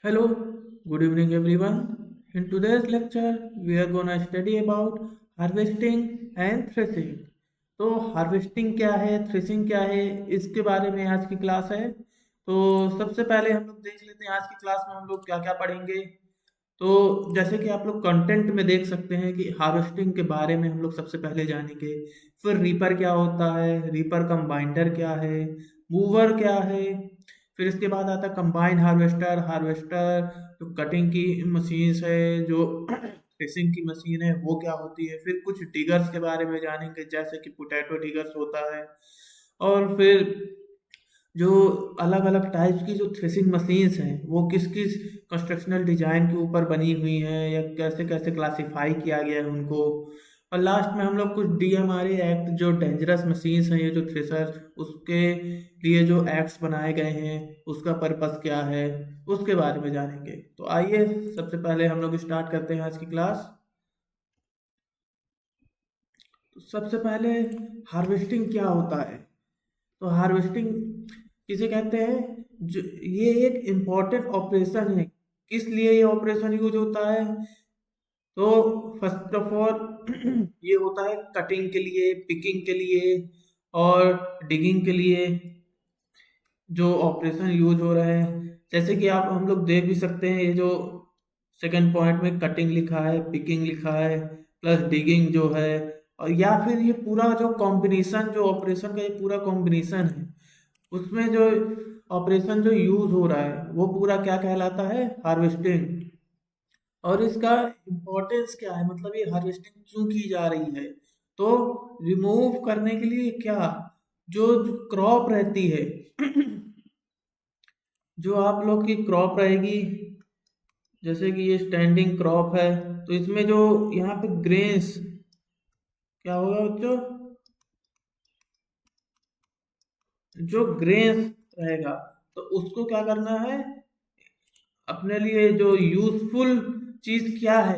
Hello, good evening everyone. In today's lecture, we are going to study about harvesting and threshing. तो harvesting क्या है, threshing क्या है, इसके बारे में आज की क्लास है। तो सबसे पहले हम लोग देख लेते हैं आज की क्लास में हम लोग क्या क्या पढ़ेंगे। तो जैसे कि आप लोग कंटेंट में देख सकते हैं कि हार्वेस्टिंग के बारे में हम लोग सबसे पहले जानेंगे। फिर रीपर क्या होता है, रीपर कंबाइंडर क्या है, मूवर क्या है। फिर इसके बाद आता है कंबाइन हार्वेस्टर, हार्वेस्टर जो कटिंग की मशीन्स है, जो थ्रेसिंग की मशीन है वो क्या होती है। फिर कुछ डिगर्स के बारे में जानेंगे, जैसे कि पोटैटो डिगर्स होता है। और फिर जो अलग अलग टाइप्स की जो थ्रेसिंग मशीन्स हैं वो किस किस कंस्ट्रक्शनल डिजाइन के ऊपर बनी हुई हैं, या कैसे कैसे क्लासिफाई किया गया है उनको। और लास्ट में हम लोग कुछ डीएमआरए एक्ट, जो डेंजरस मशीन्स हैं ये जो थ्रेसर, उसके लिए जो एक्ट्स बनाए गए हैं उसका पर्पस क्या है, उसके बारे में जानेंगे। तो आइए सबसे पहले हम लोग स्टार्ट करते हैं आज की क्लास। तो सबसे पहले हार्वेस्टिंग क्या होता है। तो हार्वेस्टिंग किसे कहते हैं, जो ये एक इम्पॉर्टेंट ऑपरेशन है। किस लिए ये ऑपरेशन यूज होता है। तो फर्स्ट ऑफ ऑल ये होता है कटिंग के लिए, पिकिंग के लिए और डिगिंग के लिए जो ऑपरेशन यूज हो रहे हैं। जैसे कि आप हम लोग देख भी सकते हैं, ये जो सेकंड पॉइंट में कटिंग लिखा है, पिकिंग लिखा है, प्लस डिगिंग जो है, और या फिर ये पूरा जो कॉम्बिनेशन, जो ऑपरेशन का ये पूरा कॉम्बिनेशन है, उसमें जो ऑपरेशन जो यूज हो रहा है वो पूरा क्या कहलाता है, हार्वेस्टिंग। और इसका इम्पोर्टेंस क्या है, मतलब ये हार्वेस्टिंग क्यों की जा रही है। तो रिमूव करने के लिए क्या, जो क्रॉप रहती है जो आप लोग की क्रॉप रहेगी, जैसे कि ये स्टैंडिंग क्रॉप है, तो इसमें जो यहाँ पे ग्रेन्स क्या होगा बच्चों, जो ग्रेन्स रहेगा, तो उसको क्या करना है, अपने लिए जो यूजफुल चीज क्या है,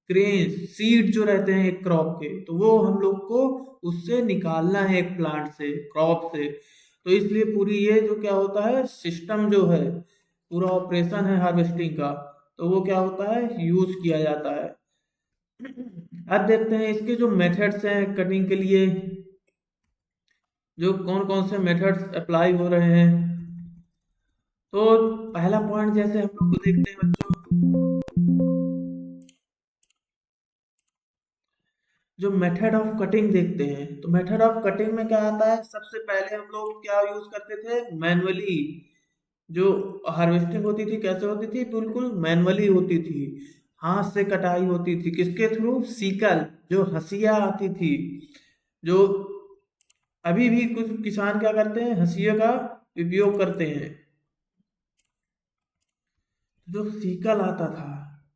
ग्रेन्स सीड जो रहते हैं एक क्रॉप के, तो वो हम लोग को उससे निकालना है, एक प्लांट से, क्रॉप से। तो इसलिए पूरी ये जो क्या होता है सिस्टम जो है, पूरा ऑपरेशन है हार्वेस्टिंग का, तो वो क्या होता है यूज किया जाता है। अब देखते हैं इसके जो मेथड्स हैं कटिंग के लिए, जो कौन कौन से मेथड्स अप्लाई हो रहे हैं। तो पहला पॉइंट जैसे हम लोग को देखते हैं बच्चों, जो मेथड ऑफ कटिंग देखते हैं, तो मेथड ऑफ कटिंग में क्या आता है, सबसे पहले हम लोग क्या यूज करते थे, मैनुअली। जो हार्वेस्टिंग होती थी कैसे होती थी, बिल्कुल मैनुअली होती थी, हाथ से कटाई होती थी, किसके थ्रू, सीकल, जो हंसिया आती थी। जो अभी भी कुछ किसान क्या करते हैं, हंसिया का उपयोग करते हैं। जो सीकल आता था,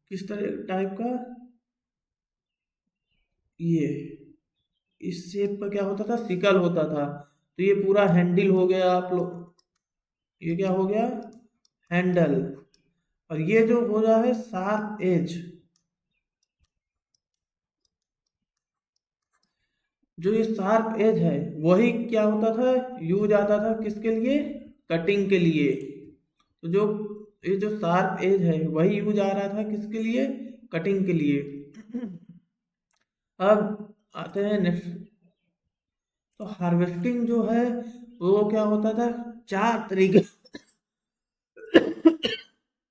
किस तरह टाइप का, ये इस शेप का क्या होता था, सिकल होता था। तो ये पूरा हैंडल हो गया आप लोग, ये क्या हो गया, हैंडल। और ये जो हो रहा है शार्प एज, जो ये शार्प एज है, वही क्या होता था, यूज आता था किसके लिए, कटिंग के लिए। तो जो ये जो शार्प एज है वही यूज आ रहा था किसके लिए, कटिंग के लिए। अब आते हैं नेक्स्ट। तो हार्वेस्टिंग जो है वो क्या होता था, चार तरीके,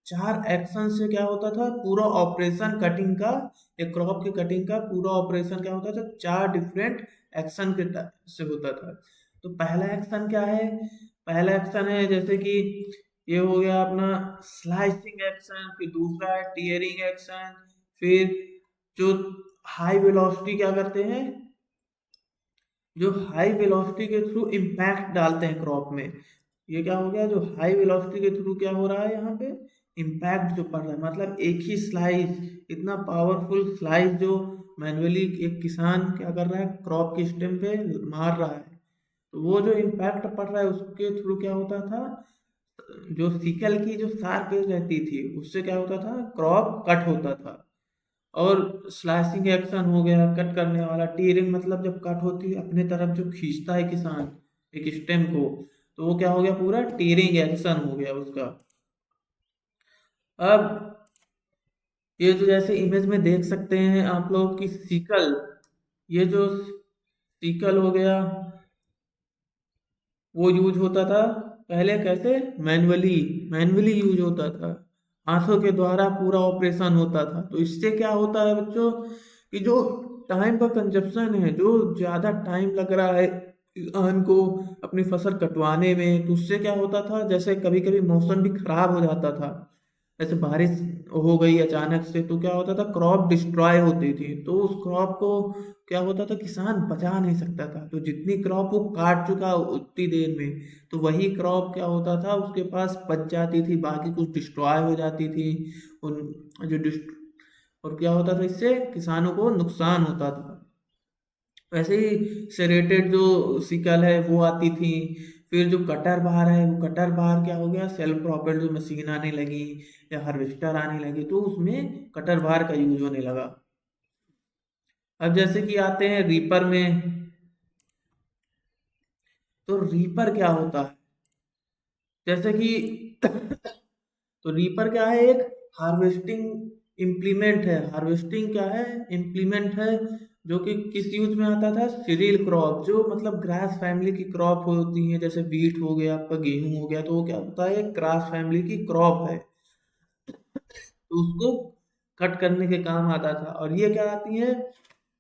चार एक्शन से क्या होता था पूरा ऑपरेशन कटिंग का, एक क्रॉप की कटिंग का पूरा ऑपरेशन क्या होता था, चार डिफरेंट एक्शन के से होता था। तो पहला एक्शन क्या है, पहला एक्शन है जैसे कि ये हो गया अपना स्लाइसिंग एक्शन, फिर दूसरा है टीयरिंग एक्शन, फिर जो हाई वेलोसिटी क्या करते हैं, जो हाई वेलोसिटी के थ्रू इम्पैक्ट डालते हैं क्रॉप में। ये क्या हो गया, जो हाई वेलोसिटी के थ्रू क्या हो रहा है यहाँ पे, इम्पैक्ट जो पड़ रहा है, मतलब एक ही स्लाइस, इतना पावरफुल स्लाइस जो मैनुअली एक किसान क्या कर रहा है, क्रॉप की स्टेम पे मार रहा है, तो वो जो इम्पैक्ट पड़ रहा है उसके थ्रू क्या होता था, जो सिकल की जो शार्प एज रहती थी उससे क्या होता था, क्रॉप कट होता था। और स्लैशिंग एक्शन हो गया कट करने वाला, टीयरिंग मतलब जब कट होती है अपने तरफ जो खींचता है किसान एक स्टेम को, तो वो क्या हो गया, पूरा टीयरिंग एक्शन हो गया उसका। अब ये जो जैसे इमेज में देख सकते हैं आप लोग की सिकल, ये जो सिकल हो गया वो यूज होता था पहले कैसे, मैन्युअली, मैन्युअली यूज होता था, हाथों के द्वारा पूरा ऑपरेशन होता था। तो इससे क्या होता है बच्चों कि जो टाइम का कंजप्शन है, जो ज़्यादा टाइम लग रहा है किसान को अपनी फसल कटवाने में, तो उससे क्या होता था जैसे कभी कभी मौसम भी खराब हो जाता था, जैसे बारिश हो गई अचानक से, तो क्या होता था क्रॉप डिस्ट्रॉय होती थी, तो उस क्रॉप को क्या होता था किसान बचा नहीं सकता था, तो जितनी क्रॉप वो काट चुका उतनी देर में, तो वही क्रॉप क्या होता था उसके पास बच जाती थी, बाकी कुछ डिस्ट्रॉय हो जाती थी उन जो डिस्ट और क्या होता था इससे किसानों को नुकसान होता था। वैसे ही सेरेटेड जो सिकल है वो आती थी। फिर जो कटर बार है, वो कटर बार क्या हो गया, सेल्फ प्रोपेल्ड जो मशीन आने लगी या हार्वेस्टर आने लगी, तो उसमें कटर बार का यूज होने लगा। अब जैसे कि आते हैं रीपर में, तो रीपर क्या होता है, जैसे कि तो रीपर क्या है, एक हार्वेस्टिंग इम्प्लीमेंट है। हार्वेस्टिंग क्या है, इम्प्लीमेंट है, जो कि किस यूज में आता था, सीरियल क्रॉप, जो मतलब ग्रास फैमिली की क्रॉप होती है, जैसे वीट हो गया आपका, गेहूं हो गया, तो वो क्या होता है, एक ग्रास फैमिली की क्रॉप है, तो उसको कट करने के काम आता था। और ये क्या आती है,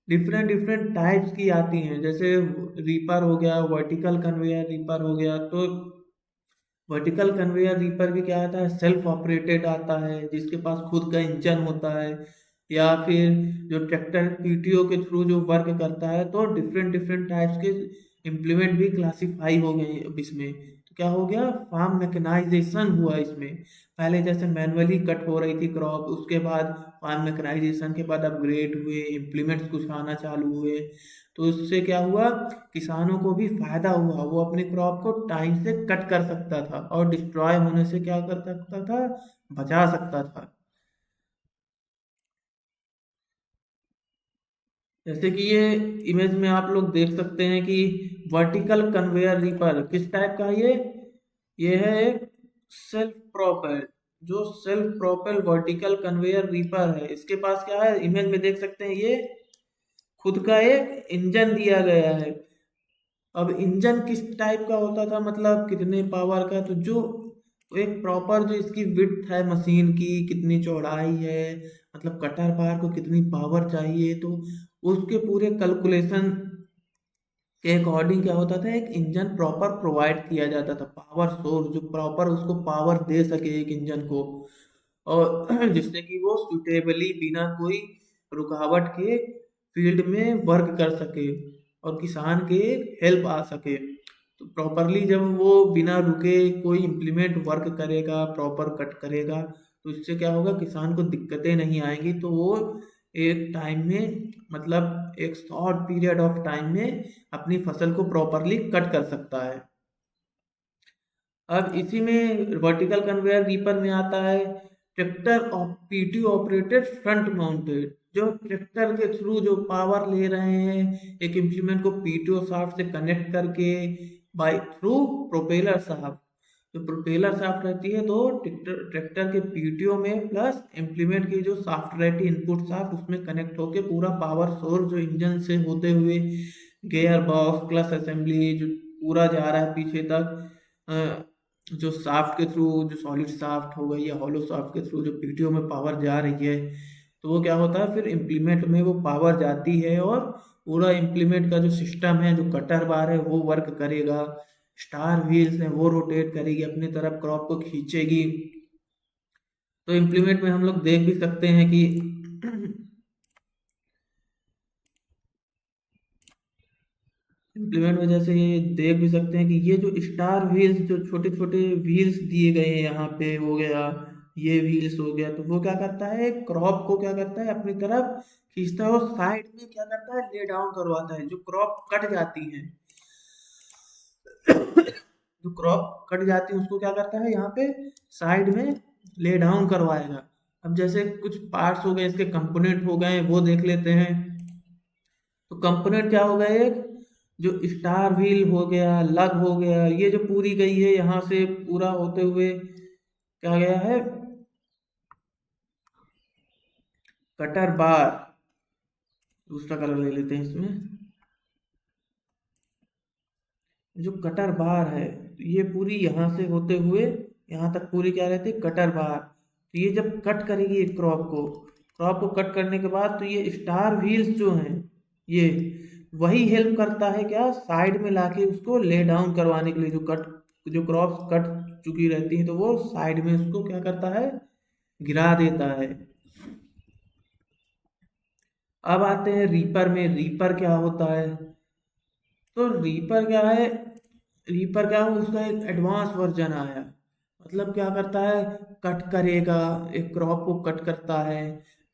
डिफरेंट डिफरेंट टाइप्स की आती हैं, जैसे रीपर हो गया, वर्टिकल कन्वेयर रीपर हो गया। तो वर्टिकल कन्वेयर रीपर भी क्या आता है, सेल्फ ऑपरेटेड आता है, जिसके पास खुद का इंजन होता है, या फिर जो ट्रैक्टर पीटीओ के थ्रू जो वर्क करता है। तो डिफरेंट डिफरेंट टाइप्स के इम्प्लीमेंट भी क्लासीफाई हो गए अब इसमें। तो क्या हो गया, फार्म मैकेनाइजेशन हुआ इसमें। पहले जैसे मैनुअली कट हो रही थी क्रॉप, उसके बाद फार्म मैकेनाइजेशन के बाद अपग्रेड हुए, इम्प्लीमेंट्स कुछ आना चालू हुए, तो उससे क्या हुआ, किसानों को भी फायदा हुआ, वो अपने क्रॉप को टाइम से कट कर सकता था और डिस्ट्रॉय होने से क्या कर सकता था, बचा सकता था। जैसे कि ये इमेज में आप लोग देख सकते हैं कि वर्टिकल कन्वेयर रीपर किस टाइप का है ये है एक सेल्फ प्रोपेल, जो self propel vertical conveyor reaper है। इसके पास क्या है, इमेज में देख सकते हैं, ये खुद का एक इंजन दिया गया है। अब इंजन किस टाइप का होता था, मतलब कितने पावर का, तो जो एक प्रॉपर जो इसकी विड्थ है मशीन की, कितनी चौड़ाई है, मतलब कटर बार को कितनी पावर चाहिए, तो उसके पूरे कैलकुलेशन के अकॉर्डिंग क्या होता था, एक इंजन प्रॉपर प्रोवाइड किया जाता था, पावर सोर्स जो प्रॉपर उसको पावर दे सके एक इंजन को, और जिससे कि वो सुटेबली बिना कोई रुकावट के फील्ड में वर्क कर सके और किसान के हेल्प आ सके। तो प्रॉपरली जब वो बिना रुके कोई इम्प्लीमेंट वर्क करेगा, प्रॉपर कट करेगा, तो इससे क्या होगा, किसान को दिक्कतें नहीं आएंगी, तो वो एक टाइम में, मतलब एक शॉर्ट पीरियड ऑफ टाइम में अपनी फसल को प्रॉपरली कट कर सकता है। अब इसी में वर्टिकल कन्वेयर रीपर में आता है tractor PT operated front mounted, जो ट्रैक्टर के थ्रू जो पावर ले रहे हैं एक इम्प्लीमेंट को पीटीओ शाफ्ट से कनेक्ट करके बाई थ्रू प्रोपेलर शाफ्ट, जो प्रोपेलर शाफ्ट रहती है, तो ट्रैक्टर ट्रैक्टर के पीटीओ में प्लस इम्प्लीमेंट की जो शाफ्ट रहती है इनपुट शाफ्ट, उसमें कनेक्ट होके पूरा पावर सोर्स जो इंजन से होते हुए गियर बॉक्स क्लच असेंबली जो पूरा जा रहा है पीछे तक, जो शाफ्ट के थ्रू, जो सॉलिड शाफ्ट हो गई या हॉलो शाफ्ट के थ्रू जो पीटीओ में पावर जा रही है, तो वो क्या होता है, फिर इम्प्लीमेंट में वो पावर जाती है और पूरा इम्प्लीमेंट का जो सिस्टम है, जो कटर बार है वो वर्क करेगा, स्टार व्हील्स है वो रोटेट करेगी, अपनी तरफ क्रॉप को खींचेगी। तो इम्प्लीमेंट में हम लोग देख भी सकते हैं कि इम्प्लीमेंट में जैसे ये देख भी सकते हैं कि ये जो स्टार व्हील्स, जो छोटे छोटे व्हील्स दिए गए हैं यहाँ पे हो गया, ये व्हील्स हो गया, तो वो क्या करता है, क्रॉप को क्या करता है अपनी तरफ खींचता है और साइड में क्या करता है, ले डाउन करवाता है, जो क्रॉप कट जाती है, जो क्रॉप कट जाती है उसको क्या करता है यहाँ पे साइड में ले डाउन करवाएगा। अब जैसे कुछ पार्ट्स हो गए, इसके कंपोनेंट हो गए, वो देख लेते हैं। तो कंपोनेंट क्या हो गए, एक जो स्टार व्हील हो गया, लग हो गया, ये जो पूरी गई है यहाँ से पूरा होते हुए क्या गया है, कटर बार, दूसरा कलर ले लेते हैं इसमें। जो कटर बार है ये पूरी यहाँ से होते हुए यहाँ तक पूरी क्या रहती है, कटर बार। तो ये जब कट करेगी क्रॉप को कट करने के बाद तो ये स्टार व्हील्स जो हैं ये वही हेल्प करता है क्या, साइड में लाके उसको ले डाउन करवाने के लिए। जो क्रॉप कट चुकी रहती है तो वो साइड में उसको क्या करता है, गिरा देता है। अब आते हैं रीपर में। रीपर क्या होता है, तो रीपर क्या है, उसका एक एडवांस वर्जन आया। मतलब क्या करता है, कट करेगा, एक क्रॉप को कट करता है।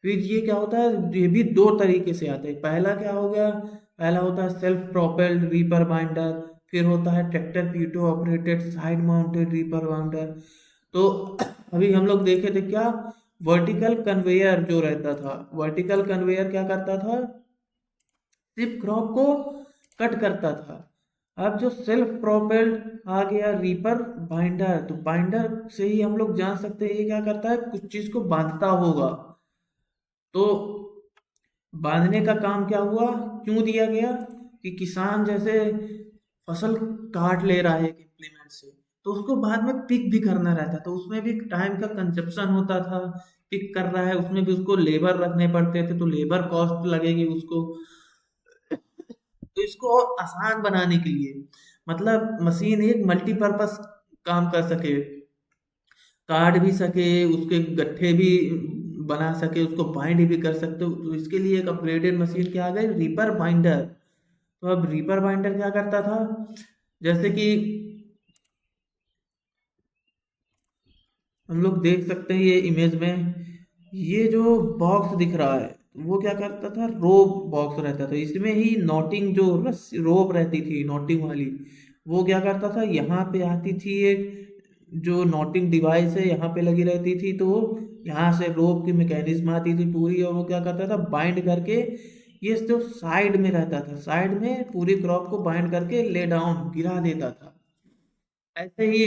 फिर ये क्या होता है, ये भी दो तरीके से आता है। पहला क्या हो गया, पहला होता है सेल्फ प्रोपेल्ड रीपर बाइंडर, फिर होता है tractor PTO operated side mounted reaper binder. तो अभी हम लोग देखे थे क्या, वर्टिकल कन्वेयर जो रहता था, वर्टिकल कन्वेयर क्या करता था, सिर्फ क्रॉप को कट करता था। अब जो सेल्फ प्रोपेल्ड आ गया रीपर बाइंडर, तो बाइंडर से ही हम लोग जान सकते हैं ये क्या करता है, कुछ चीज को बांधता होगा। तो बांधने का काम क्या हुआ, क्यों दिया गया, कि किसान जैसे फसल काट ले रहा है एक इम्प्लीमेंट से, तो उसको बाद में पिक भी करना रहता, तो उसमें भी टाइम का कंजप्शन होता था। पिक कर रहा है उसमें भी उसको लेबर रखने पड़ते थे, तो लेबर कॉस्ट लगेगी उसको। तो इसको और आसान बनाने के लिए, मतलब मशीन एक मल्टीपर्पस काम कर सके, काट भी सके, उसके गट्ठे भी बना सके, उसको बाइंड भी कर सकते हो। तो इसके लिए एक अपग्रेडेड मशीन क्या आ गई, रीपर बाइंडर। तो अब रीपर बाइंडर क्या करता था, जैसे कि हम लोग देख सकते हैं ये इमेज में, ये जो बॉक्स दिख रहा है वो क्या करता था, रोप बॉक्स रहता था। इसमें ही नॉटिंग जो रस रोप रहती थी नॉटिंग वाली, वो क्या करता था, यहाँ पे आती थी एक जो नॉटिंग डिवाइस है यहाँ पे लगी रहती थी, तो यहाँ से रोप की मैकेनिज्म आती थी पूरी, और वो क्या करता था, बाइंड करके ये जो साइड में रहता था, साइड में पूरी क्रॉप को बाइंड करके ले डाउन गिरा देता था। ऐसे ही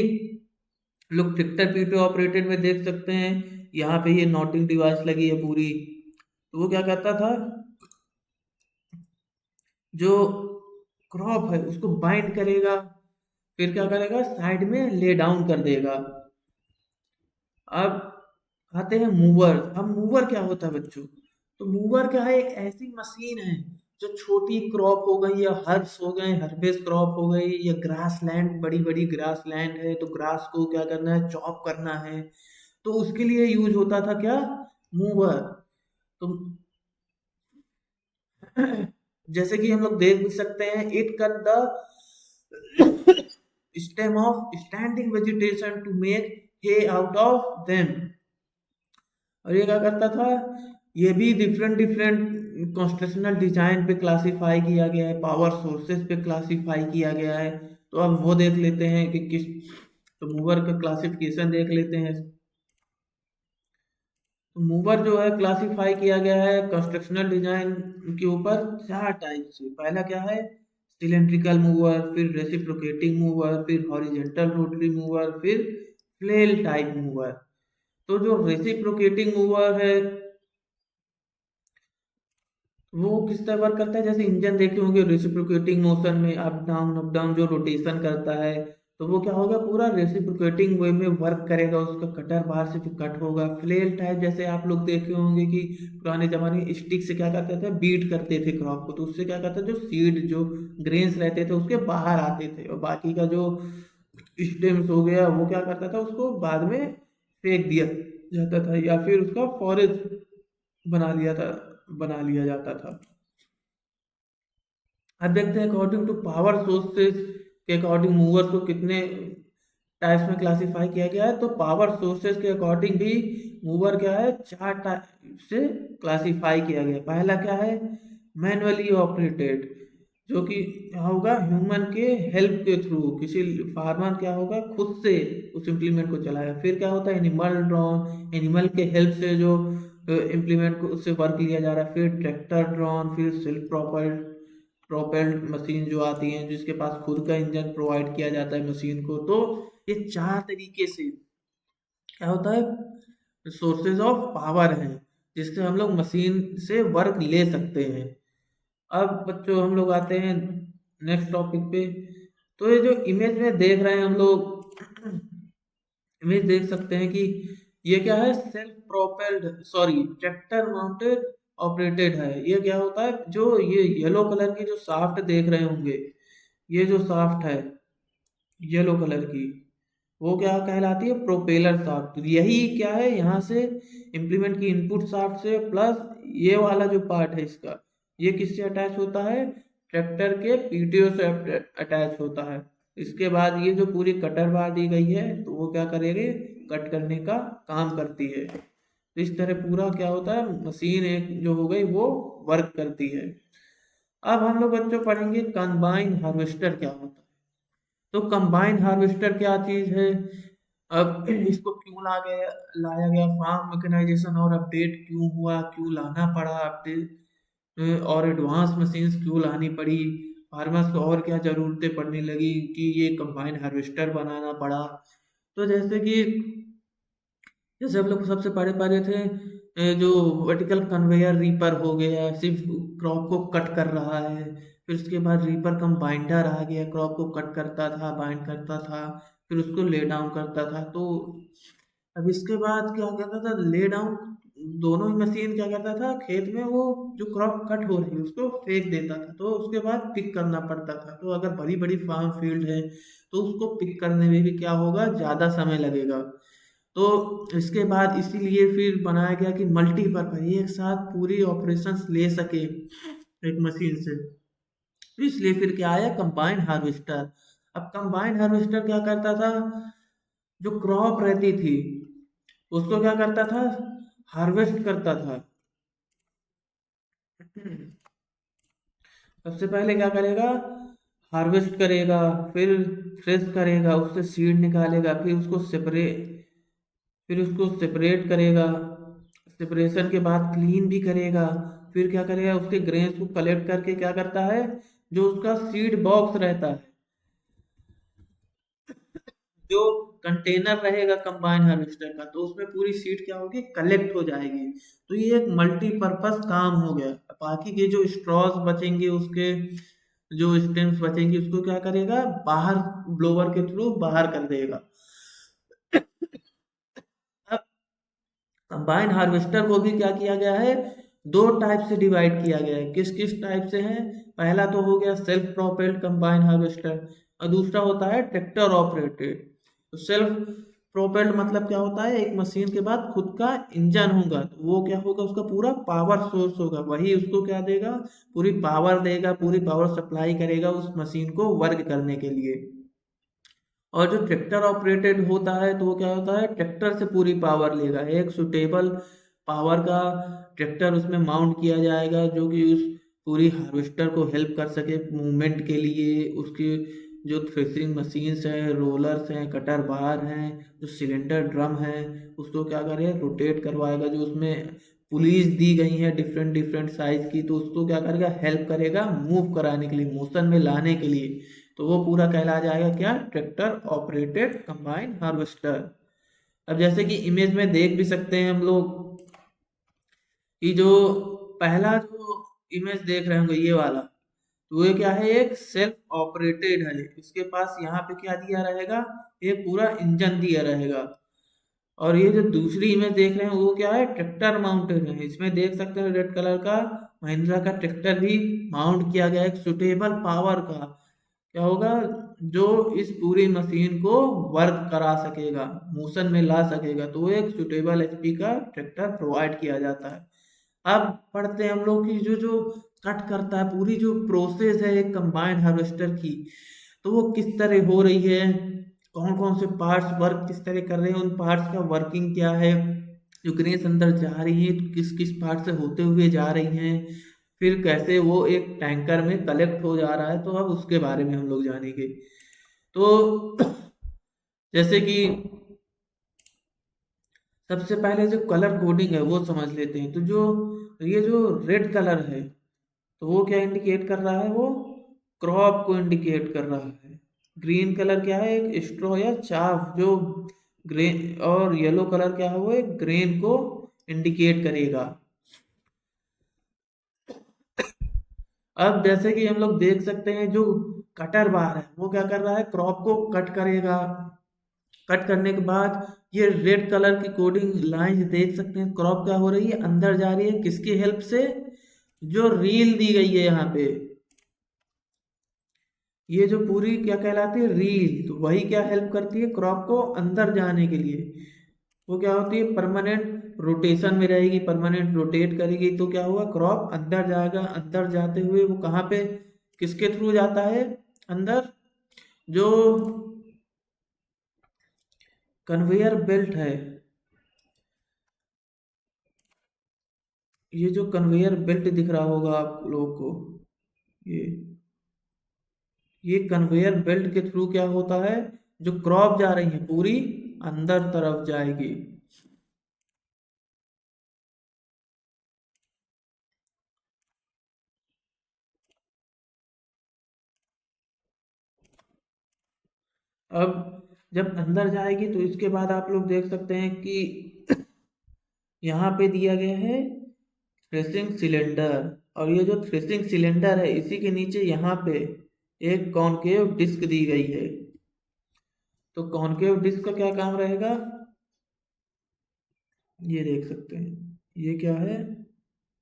लोग ट्रैक्टर पीटो ऑपरेटेड में देख सकते हैं, यहाँ पे ये नॉटिंग डिवाइस लगी है पूरी। तो वो क्या करता था, जो क्रॉप है उसको बाइंड करेगा, फिर क्या करेगा, साइड में ले डाउन कर देगा। अब आते हैं मूवर। अब मूवर क्या होता है बच्चों, तो मूवर क्या है, एक ऐसी मशीन है जो छोटी क्रॉप हो गई या हर्ब्स हो गए, हर्बेस क्रॉप हो गई, या ग्रास लैंड, बड़ी बड़ी ग्रास लैंड है, तो ग्रास को क्या करना है, चॉप करना है, तो उसके लिए यूज होता था क्या, मूवर। तो जैसे कि हम लोग देख भी सकते हैं, it cut the stem of standing vegetation to make hay out of them. और ये क्या करता था, ये भी डिफरेंट डिफरेंट कॉन्स्ट्रक्शनल डिजाइन पे क्लासिफाई किया गया है, पावर सोर्सेज पे क्लासिफाई किया गया है। तो अब वो देख लेते हैं कि किस, तो मूवर का क्लासिफिकेशन देख लेते हैं। तो मूवर जो है क्लासिफाई किया गया है कंस्ट्रक्शनल डिजाइन के ऊपर चार टाइप से। पहला क्या है, सिलेंड्रिकल मूवर, फिर रेसिप्रोकेटिंग मूवर, फिर हॉरिजेंटल रोटरी मूवर, फिर फ्लेल टाइप मूवर। तो जो रेसिप्रोकेटिंग मूवर है वो किस तरह वर्क करता है, जैसे इंजन देखे होंगे रेसिप्रोकेटिंग मोशन में अप डाउन जो रोटेशन करता है, तो वो क्या होगा, पूरा रेसिप्रोकेटिंग वे में वर्क करेगा, उसका कटर बाहर से भी कट होगा। फ्लेल टाइप जैसे आप लोग देखे होंगे कि पुराने जमाने में स्टिक से क्या करते थे, बीट करते थे क्रॉप को, तो उससे क्या करता, जो सीड जो ग्रेन्स रहते थे उसके बाहर आते थे, और बाकी का जो स्टेम्स हो गया वो क्या करता था, उसको बाद में फेंक दिया जाता था, या फिर उसका फॉरेस्ट बना लिया जाता था। अब देखते हैं अकॉर्डिंग टू पावर सोर्सेज के अकॉर्डिंग मूवर्स को कितने टाइप्स में क्लासिफाई किया गया है। तो पावर सोर्सेज के अकॉर्डिंग भी मूवर क्या है, चार टाइप से क्लासिफाई किया गया है। पहला क्या है, मैनुअली ऑपरेटेड, जो कि क्या होगा, ह्यूमन के हेल्प के थ्रू, किसी फार्मर क्या होगा खुद से उस इम्प्लीमेंट को चलाएगा। फिर क्या होता है, एनिमल ड्रॉन, एनिमल के हेल्प से जो इम्प्लीमेंट को उससे वर्क लिया जा रहा है। फिर ट्रैक्टर ड्रॉन, फिर सेल्फ प्रोपेल्ड मशीन जो आती हैं जिसके पास खुद का इंजन प्रोवाइड किया जाता है मशीन को। तो ये चार तरीके से क्या होता है, सोर्सेज ऑफ पावर हैं। जिससे हम लोग मशीन से वर्क ले सकते हैं। अब बच्चों हम लोग आते हैं नेक्स्ट टॉपिक पे। तो ये जो इमेज में देख रहे हैं हम लोग, इमेज देख सकते हैं कि ये क्या है, self propelled sorry tractor mounted operated है। ये क्या होता है, जो ये येलो कलर की जो शाफ्ट देख रहे होंगे, ये जो शाफ्ट है येलो कलर की, वो क्या कहलाती है, प्रोपेलर शाफ्ट। यही क्या है, यहाँ से इम्प्लीमेंट की इनपुट शाफ्ट से प्लस ये वाला जो पार्ट है इसका, ये किससे अटैच होता है, ट्रैक्टर के पीटीओ से अटैच होता है। इसके बाद ये जो पूरी कटर बार दी गई है, तो वो क्या करेगी, कट करने का काम करती है। तो इस तरह पूरा क्या होता है, मशीन एक जो हो गई वो वर्क करती है। अब हम लोग बच्चों पढ़ेंगे कंबाइन हार्वेस्टर क्या होता है। तो कंबाइन हार्वेस्टर क्या चीज है, अब इसको क्यों लाया गया, फार्म मैकेनाइजेशन और अपडेट क्यों हुआ, क्यों लाना पड़ा अपडेट, और एडवांस मशीन्स क्यों लानी पड़ी, फार्मर्स को और क्या जरूरतें पड़ने लगी कि ये कंबाइन हार्वेस्टर बनाना पड़ा। तो जैसे हम लोग सबसे पढ़े पढ़े थे, जो वर्टिकल कन्वेयर रीपर हो गया, सिर्फ क्रॉप को कट कर रहा है। फिर उसके बाद रीपर कम बाइंडर आ गया, क्रॉप को कट करता था, बाइंड करता था, फिर उसको ले डाउन करता था। तो अब इसके बाद क्या करता था, ले डाउन, दोनों ही मशीन क्या करता था, खेत में वो जो क्रॉप कट हो रही है उसको फेंक देता था, तो उसके बाद पिक करना पड़ता था। तो अगर बड़ी बड़ी फार्म फील्ड है तो उसको पिक करने में भी क्या होगा, ज़्यादा समय लगेगा। तो इसके बाद इसीलिए फिर बनाया गया कि मल्टीपर्पज एक साथ पूरी ऑपरेशंस ले सके एक मशीन से। तो इसलिए फिर क्या आया, कंबाइन हार्वेस्टर। अब कंबाइन हार्वेस्टर क्या करता था, जो क्रॉप रहती थी उसको क्या करता था, हार्वेस्ट करता था। सबसे पहले क्या करेगा, हार्वेस्ट करेगा, फिर फ्रेश करेगा, उससे सीड निकालेगा, फिर उसको सेपरेट करेगा, सेपरेशन के बाद क्लीन भी करेगा। फिर क्या करेगा, उसके ग्रेन्स को कलेक्ट करके क्या करता है, जो उसका सीड बॉक्स रहता है, जो कंटेनर रहेगा कंबाइन हार्वेस्टर का, तो उसमें पूरी सीड क्या होगी, कलेक्ट हो जाएगी। तो ये एक मल्टीपर्पज काम हो गया। बाकी के जो स्ट्रॉस बचेंगे, उसके जो स्टेम्स बचेंगे, उसको क्या करेगा, बाहर ब्लोवर के थ्रू बाहर कर देगा। अब कंबाइन हार्वेस्टर को भी क्या किया गया है, दो टाइप से डिवाइड किया गया है। किस किस टाइप से है, पहला तो हो गया सेल्फ प्रोपेल्ड कंबाइन हार्वेस्टर, और दूसरा होता है ट्रैक्टर ऑपरेटेड। तो सेल्फ प्रोपेल्ड मतलब क्या होता है, एक मशीन के बाद खुद का इंजन होगा, तो वो क्या होगा, उसका पूरा पावर सोर्स होगा, वही उसको क्या देगा, पूरी पावर देगा, पूरी पावर सप्लाई करेगा उस मशीन को वर्क करने के लिए। और जो ट्रैक्टर ऑपरेटेड होता है, तो वो क्या होता है, ट्रैक्टर से पूरी पावर लेगा, एक सुटेबल पावर का ट्रैक्टर उसमें माउंट किया जाएगा, जो कि उस पूरी हार्वेस्टर को हेल्प कर सके मूवमेंट के लिए। उसकी जो थ्रेसिंग मशीन्स हैं, रोलर्स हैं, कटर बार हैं, जो सिलेंडर ड्रम है, उसको क्या करे, रोटेट करवाएगा। जो उसमें पुलीज दी गई हैं डिफरेंट डिफरेंट साइज की, तो उसको क्या करेगा, हेल्प करेगा मूव कराने के लिए, मोशन में लाने के लिए। तो वो पूरा कहला जाएगा क्या, ट्रैक्टर ऑपरेटेड कंबाइन हार्वेस्टर। अब जैसे कि इमेज में देख भी सकते हैं हम लोग कि जो पहला जो इमेज देख रहे होंगे ये वाला, तो ये क्या है, एक सेल्फ ऑपरेटेड है। इसके पास यहाँ पे क्या दिया रहेगा, एक पूरा इंजन दिया रहेगा। और ये जो दूसरी इमेज देख रहे हैं वो क्या है, ट्रैक्टर माउंटेड है। इसमें देख सकते हैं रेड कलर का महिंद्रा का ट्रैक्टर भी माउंट किया गया है, एक सुटेबल पावर का। क्या होगा, जो इस पूरी मशीन को वर्क करा सकेगा, मोशन में ला सकेगा, तो वो एक सुटेबल एचपी का ट्रैक्टर प्रोवाइड किया जाता है। अब पढ़ते हैं हम लोग की जो जो कट करता है, पूरी जो प्रोसेस है एक कंबाइन हार्वेस्टर की, तो वो किस तरह हो रही है, कौन कौन से पार्ट्स वर्क किस तरह कर रहे हैं, उन पार्ट्स का वर्किंग क्या है, जो ग्रेस अंदर जा रही है तो किस किस पार्ट से होते हुए जा रही हैं, फिर कैसे वो एक टैंकर में कलेक्ट हो जा रहा है। तो अब उसके बारे में हम लोग जानेंगे। तो जैसे कि सबसे पहले जो कलर कोडिंग है वो समझ लेते हैं। तो जो ये जो रेड कलर है, तो वो क्या इंडिकेट कर रहा है, वो क्रॉप को इंडिकेट कर रहा है। ग्रीन कलर क्या है, एक स्ट्रॉ या चाफ जो ग्रेन, और येलो कलर क्या है, वो एक ग्रेन को इंडिकेट करेगा। अब जैसे कि हम लोग देख सकते हैं, जो कटर बार है वो क्या कर रहा है, क्रॉप को कट करेगा। कट करने के बाद ये रेड कलर की कोडिंग लाइन देख सकते हैं, क्रॉप क्या हो रही है, अंदर जा रही है, किसकी हेल्प से, जो रील दी गई है यहाँ पे, ये जो पूरी क्या कहलाती है, रील, तो वही क्या हेल्प करती है क्रॉप को अंदर जाने के लिए। वो क्या होती है, परमानेंट रोटेशन में रहेगी, परमानेंट रोटेट करेगी, तो क्या हुआ, क्रॉप अंदर जाएगा। अंदर जाते हुए वो कहाँ पे, किसके थ्रू जाता है अंदर, जो कन्वेयर बेल्ट है, ये जो कन्वेयर बेल्ट दिख रहा होगा आप लोगों को, ये ये कन्वेयर बेल्ट के थ्रू क्या होता है, जो क्रॉप जा रही है पूरी अंदर तरफ जाएगी। अब जब अंदर जाएगी तो इसके बाद आप लोग देख सकते हैं कि यहाँ पे दिया गया है थ्रेसिंग सिलेंडर, और ये जो थ्रेसिंग सिलेंडर है इसी के नीचे यहाँ पे एक कॉनकेव डिस्क दी गई है। तो कॉनकेव डिस्क का क्या काम रहेगा, ये देख सकते हैं, ये क्या है,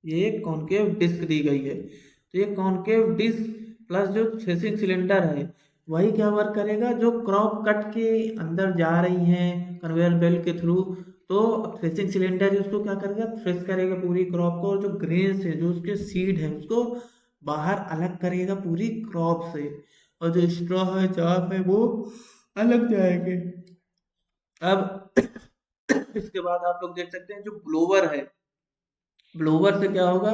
ये कॉनकेव डिस्क दी गई है। तो ये कॉनकेव डिस्क प्लस जो थ्रेसिंग सिलेंडर है वही क्या वर्क करेगा, जो क्रॉप कट के अंदर जा रही हैं कन्वेयर बेल्ट के थ्रू, तो थ्रेसिंग सिलेंडर उसको क्या करेगा, थ्रेस करेगा पूरी क्रॉप को, और जो ग्रेन्स है, जो उसके सीड है, उसको बाहर अलग करेगा पूरी क्रॉप से, और जो स्ट्रॉ है, चाफ है, वो अलग जाएंगे। अब इसके बाद आप लोग देख सकते हैं, जो ब्लोवर है, ब्लोवर से क्या होगा,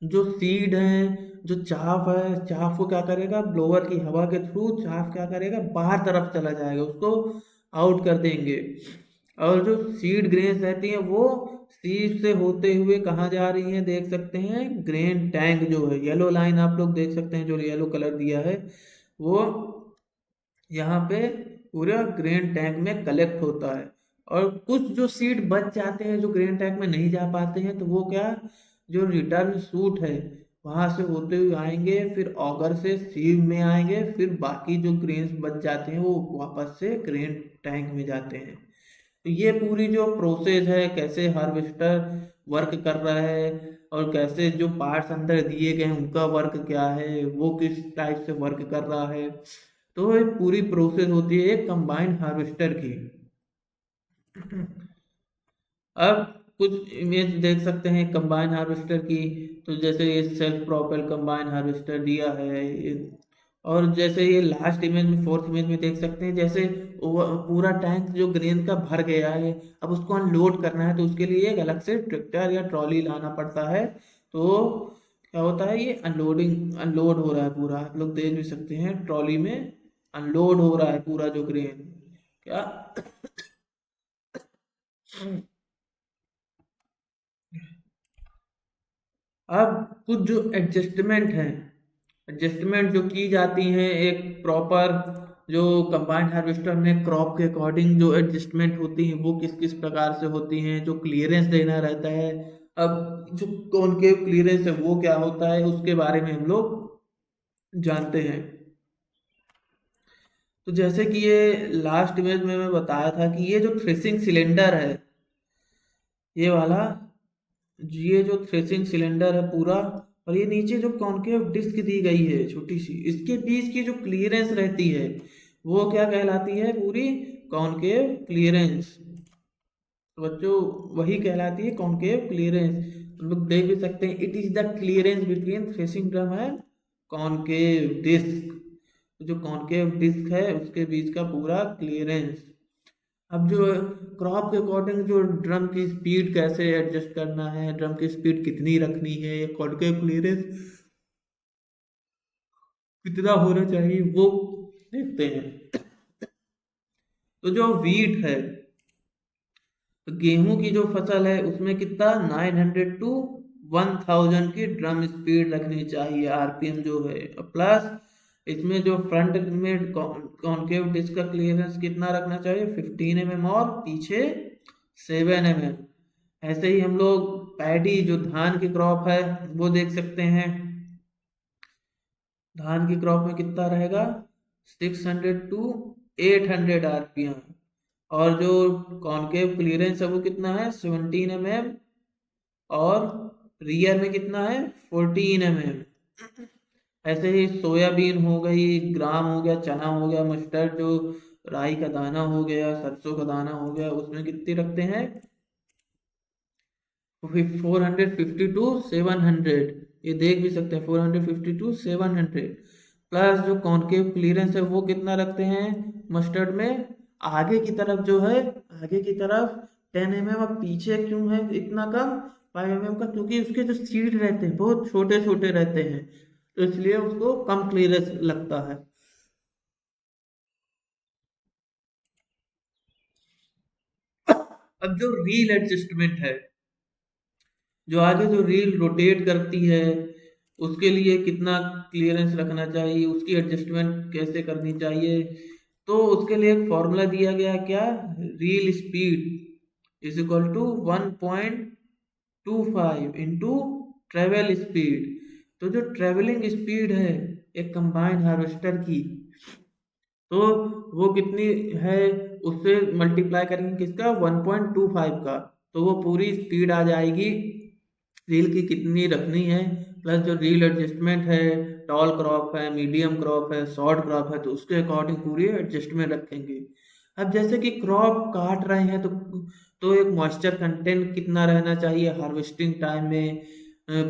जो सीड है, जो चाफ है, चाफ को क्या करेगा, ब्लोवर की हवा के थ्रू चाफ क्या करेगा, बाहर तरफ चला जाएगा, उसको आउट कर देंगे। और जो सीड ग्रेन्स रहती हैं वो सीड से होते हुए कहाँ जा रही हैं, देख सकते हैं, ग्रेन टैंक जो है, येलो लाइन आप लोग देख सकते हैं, जो येलो कलर दिया है, वो यहाँ पे पूरा ग्रेन टैंक में कलेक्ट होता है। और कुछ जो सीड बच जाते हैं, जो ग्रेन टैंक में नहीं जा पाते हैं, तो वो क्या, जो रिटर्न सूट है वहां से होते हुए आएंगे, फिर ऑगर से सीव में आएंगे, फिर बाकी जो ग्रेन्स बच जाते हैं वो वापस से ग्रेन टैंक में जाते हैं। तो ये पूरी जो प्रोसेस है, कैसे हार्वेस्टर वर्क कर रहा है, और कैसे जो पार्ट्स अंदर दिए गए हैं उनका वर्क क्या है, वो किस टाइप से वर्क कर रहा है, तो ये पूरी प्रोसेस होती है एक कंबाइंड हार्वेस्टर की। अब कुछ इमेज देख सकते हैं कंबाइन हार्वेस्टर की। तो जैसे ये सेल्फ प्रोपेल कंबाइन हार्वेस्टर दिया है और जैसे ये लास्ट इमेज में, फोर्थ इमेज में देख सकते हैं, जैसे पूरा टैंक जो ग्रेन का भर गया है, अब उसको अनलोड करना है, तो उसके लिए एक अलग से ट्रैक्टर या ट्रॉली लाना पड़ता है। तो क्या होता है, ये अनलोड हो रहा है पूरा, आप लोग देख भी सकते हैं, ट्रॉली में अनलोड हो रहा है पूरा जो ग्रेन, क्या। अब कुछ जो एडजस्टमेंट है, एडजस्टमेंट जो की जाती हैं एक प्रॉपर, जो कंबाइंड हार्वेस्टर में क्रॉप के अकॉर्डिंग जो एडजस्टमेंट होती हैं वो किस किस प्रकार से होती हैं, जो क्लियरेंस देना रहता है। अब जो कॉनकेव क्लियरेंस है वो क्या होता है, उसके बारे में हम लोग जानते हैं। तो जैसे कि ये लास्ट इमेज में मैं बताया था कि ये जो थ्रेसिंग सिलेंडर है, ये वाला, ये जो थ्रेसिंग सिलेंडर है पूरा, और ये नीचे जो कॉनकेव डिस्क दी गई है छोटी सी, इसके बीच की जो क्लियरेंस रहती है वो क्या कहलाती है, पूरी कॉनकेव क्लियरेंस। तो बच्चों वही कहलाती है कॉनकेव क्लियरेंस। हम लोग देख भी सकते हैं, it is the clearance between threshing drum and concave disc. जो कॉनकेव डिस्क है उसके बीच का पूरा क्लियरेंस। अब जो क्रॉप के अकॉर्डिंग जो ड्रम की स्पीड कैसे एडजस्ट करना है, ड्रम की स्पीड कितनी रखनी है, या कॉनकेव क्लियरेंस कितना होना चाहिए, वो देखते हैं। तो जो वीट है, तो गेहूं की जो फसल है उसमें कितना 900 टू 1000 की ड्रम स्पीड रखनी चाहिए, आरपीएम जो है, प्लस इसमें जो फ्रंट में कॉनकेव डिस्क का क्लियरेंस कितना रखना चाहिए, 15 mm, और पीछे 7 mm। ऐसे ही हम लोग पैडी जो धान की क्रॉप है वो देख सकते हैं, धान की क्रॉप में कितना रहेगा, 600 टू 800 आरपीएम। और जो कॉनकेव क्लियरेंस है वो कितना है, 17 mm। और रियर में कितना है, 14 mm। ऐसे ही सोयाबीन हो गई, ग्राम हो गया, चना हो गया, मस्टर्ड जो राई का दाना हो गया, सरसों का दाना हो गया, उसमें कितनी रखते हैं, 450 टू 700। ये देख भी सकते हैं, 450 टू 700। प्लस जो कॉनकेव क्लियरेंस है वो कितना रखते हैं मस्टर्ड में, आगे की तरफ जो है, आगे की तरफ 10 mm। और पीछे क्यों है इतना कम, 5 mm का, क्योंकि उसके जो सीड रहते हैं बहुत छोटे छोटे रहते हैं, तो इसलिए उसको कम क्लियरेंस लगता है। अब जो रील एडजस्टमेंट है, जो आगे जो रील रोटेट करती है, उसके लिए कितना क्लियरेंस रखना चाहिए, उसकी एडजस्टमेंट कैसे करनी चाहिए, तो उसके लिए एक फॉर्मूला दिया गया, क्या, reel speed is equal to 1.25 into travel speed. तो जो ट्रेवलिंग स्पीड है एक कंबाइन हार्वेस्टर की, तो वो कितनी है, उससे मल्टीप्लाई करेंगे किसका, 1.25 का, तो वो पूरी स्पीड आ जाएगी रील की कितनी रखनी है। प्लस जो रील एडजस्टमेंट है, टॉल क्रॉप है, मीडियम क्रॉप है, शॉर्ट क्रॉप है, तो उसके अकॉर्डिंग पूरी एडजस्टमेंट रखेंगे। अब जैसे कि क्रॉप काट रहे हैं, तो एक मॉइस्चर कंटेंट कितना रहना चाहिए हार्वेस्टिंग टाइम में,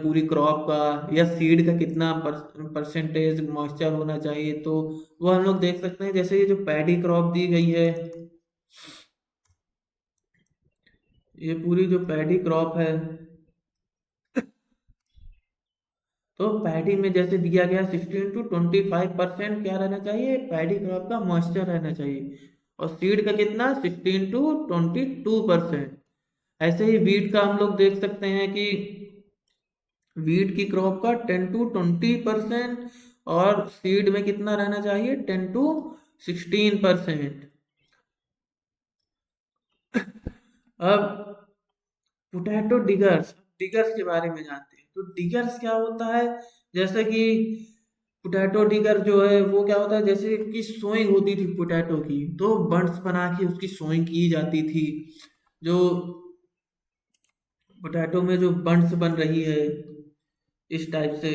पूरी क्रॉप का, या सीड का कितना परसेंटेज मॉइस्चर होना चाहिए, तो वो हम लोग देख सकते हैं। जैसे ये जो पैडी क्रॉप दी गई है, ये पूरी जो पैडी क्रॉप है, तो पैडी में जैसे दिया गया 16 टू 25% क्या रहना चाहिए, पैडी क्रॉप का मॉइस्चर रहना चाहिए, और सीड का कितना, 16 टू 22%। ऐसे ही वीट का हम लोग देख सकते हैं कि वीट की क्रॉप का 10 टू 20%, और सीड में कितना रहना चाहिए, 10 टू 16%। अब पोटैटो डिगर्स, डिगर्स के बारे में जानते हैं। तो डिगर्स क्या होता है, जैसे कि पोटैटो डिगर जो है वो क्या होता है, जैसे कि सोइंग होती थी पोटैटो की, तो बंड्स बना के उसकी सोइंग की जाती थी। जो पोटैटो में जो बंड्स बन रही है इस टाइप से,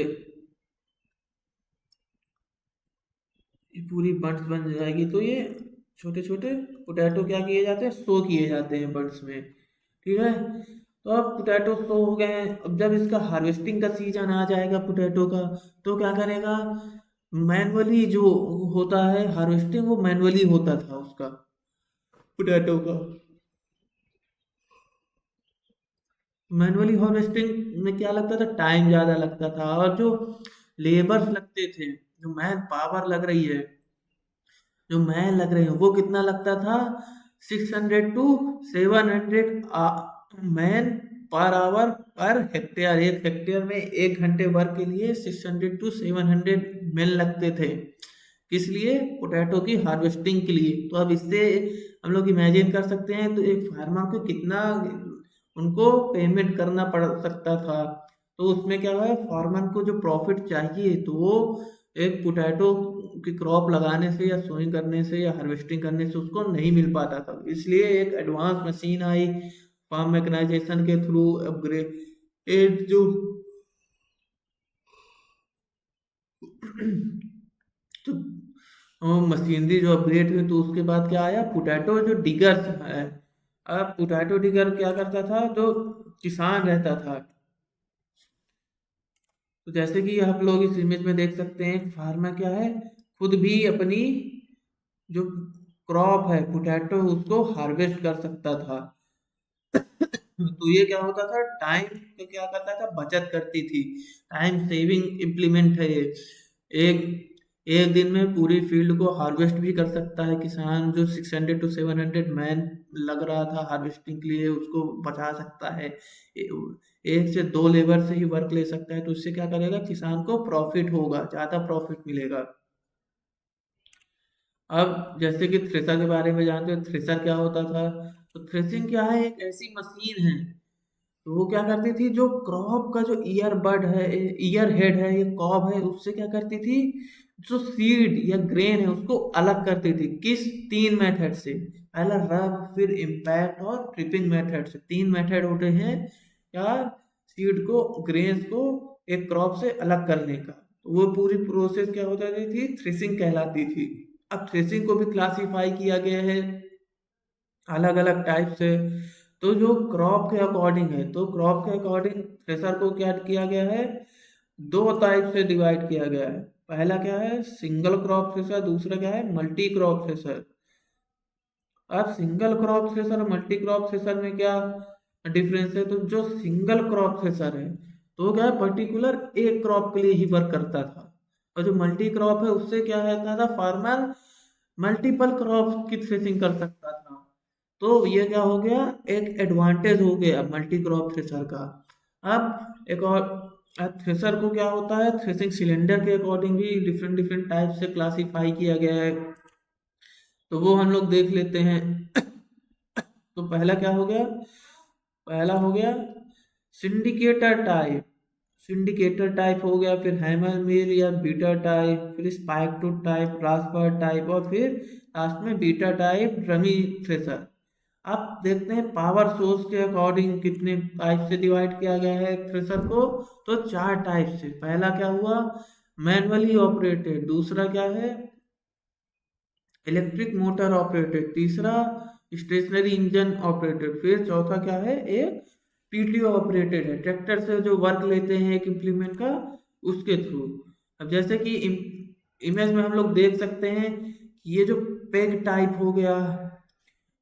ये पूरी बंड्स बन जाएगी, तो ये छोटे छोटे पोटैटो क्या किए जाते हैं, सो किए जाते हैं बंड्स में। ठीक है, तो अब पोटैटो सो हो गए हैं। अब जब इसका हार्वेस्टिंग का सीजन आ जाएगा पोटैटो का, तो क्या करेगा, मैनुअली जो होता है हार्वेस्टिंग, वो मैनुअली होता था उसका, पोटैटो का। मैनुअली हार्वेस्टिंग में क्या लगता था, टाइम ज़्यादा लगता था, और जो लेबर्स लगते थे, जो मैन पावर लग रही है, जो मैन लग रहे हैं वो कितना लगता था, 600 to 700 man per hour per hectare. एक हेक्टेयर में 1 घंटे वर्क के लिए 600 टू 700 मैन लगते थे। किस लिए, पोटैटो की हार्वेस्टिंग के लिए। तो अब इससे हम लोग इमेजिन कर सकते हैं, तो एक फार्मर को कितना उनको पेमेंट करना पड़ सकता था। तो उसमें क्या हुआ, फार्मर को जो प्रॉफिट चाहिए, तो वो एक पोटैटो की क्रॉप लगाने से या सोइंग करने से या हार्वेस्टिंग करने से उसको नहीं मिल पाता था। इसलिए एक एडवांस मशीन आई फार्म मैकेनाइजेशन के थ्रू, अपग्रेड जो तो मशीनरी जो अपग्रेड हुई, तो उसके बाद क्या आया, पोटैटो जो डिगर्स है। अब पोटैटो डिगर क्या करता था, जो किसान रहता था, तो जैसे कि आप लोग इस इमेज में देख सकते हैं, फार्मर क्या है, खुद भी अपनी जो क्रॉप है पोटैटो उसको हार्वेस्ट कर सकता था। तो ये क्या होता था, टाइम का क्या करता था, बचत करती थी, टाइम सेविंग इम्प्लीमेंट है ये। एक एक दिन में पूरी फील्ड को हार्वेस्ट भी कर सकता है किसान, जो 600 टू 700 मैन लग रहा था हार्वेस्टिंग के लिए, उसको बचा सकता है। एक से दो लेबर से ही वर्क ले सकता है, तो इससे क्या करेगा, किसान को प्रॉफिट होगा, ज़्यादा प्रॉफिट मिलेगा। अब जैसे कि थ्रेसर के बारे में जानते हो, थ्रेसर क्या होता था, तो थ्रेसिंग क्या है, एक ऐसी मशीन है तो वो क्या करती थी, जो क्रॉप का जो ईयर बड है, ईयर हेड है, ये कॉब है, उससे क्या करती थी, जो सीड या ग्रेन है उसको अलग करती थी। किस 3 मेथड से, पहला रब, फिर इम्पैक्ट और ट्रिपिंग मेथड से। 3 मेथड होते हैं यार सीड को, ग्रेन्स को एक क्रॉप से अलग करने का। तो वो पूरी प्रोसेस क्या होता थी, थ्रेसिंग कहलाती थी। अब थ्रेसिंग को भी क्लासीफाई किया गया है अलग अलग टाइप से। तो जो क्रॉप के अकॉर्डिंग है, तो क्रॉप के अकॉर्डिंग थ्रेसर को क्या किया गया है, 2 टाइप से डिवाइड किया गया है। पहला क्या है, सिंगल क्रॉप थ्रेसर, दूसरा क्या है, मल्टी क्रॉप थ्रेसर। अब सिंगल क्रॉप थ्रेसर और मल्टी क्रॉप थ्रेसर में क्या डिफरेंस है, तो जो सिंगल क्रॉप थ्रेसर है तो वो क्या है, पर्टिकुलर एक क्रॉप के लिए ही वर्क करता था। और जो मल्टी क्रॉप है उससे क्या रहता था, फार्मर मल्टीपल क्रॉप की थ्रेसिंग कर सकता था। तो ये क्या हो गया, एक एडवांटेज हो गया मल्टी क्रॉप थ्रेसर का। अब एक और, अब थ्रेसर को क्या होता है, थ्रेसिंग सिलेंडर के अकॉर्डिंग भी डिफरेंट डिफरेंट टाइप से क्लासीफाई किया गया है। तो वो हम लोग देख लेते हैं। तो पहला क्या हो गया, पहला हो गया सिंडिकेटर टाइप। सिंडिकेटर टाइप हो गया, फिर हैमर मिल या बीटा टाइप, फिर spike tooth type, transfer type, और फिर लास्ट में बीटा टाइप ड्रमी थ्रेसर। आप देखते हैं पावर सोर्स के अकॉर्डिंग कितने टाइप से डिवाइड किया गया है थ्रेसर को। तो 4 टाइप से। पहला क्या हुआ, मैनुअली ऑपरेटेड, दूसरा क्या है, इलेक्ट्रिक मोटर ऑपरेटेड, तीसरा स्टेशनरी इंजन ऑपरेटेड, फिर चौथा क्या है, एक पीटीओ ऑपरेटेड है, ट्रैक्टर से जो वर्क लेते हैं एक इम्प्लीमेंट का, उसके थ्रू। अब जैसे कि इमेज में हम लोग देख सकते हैं कि ये जो पेग टाइप हो गया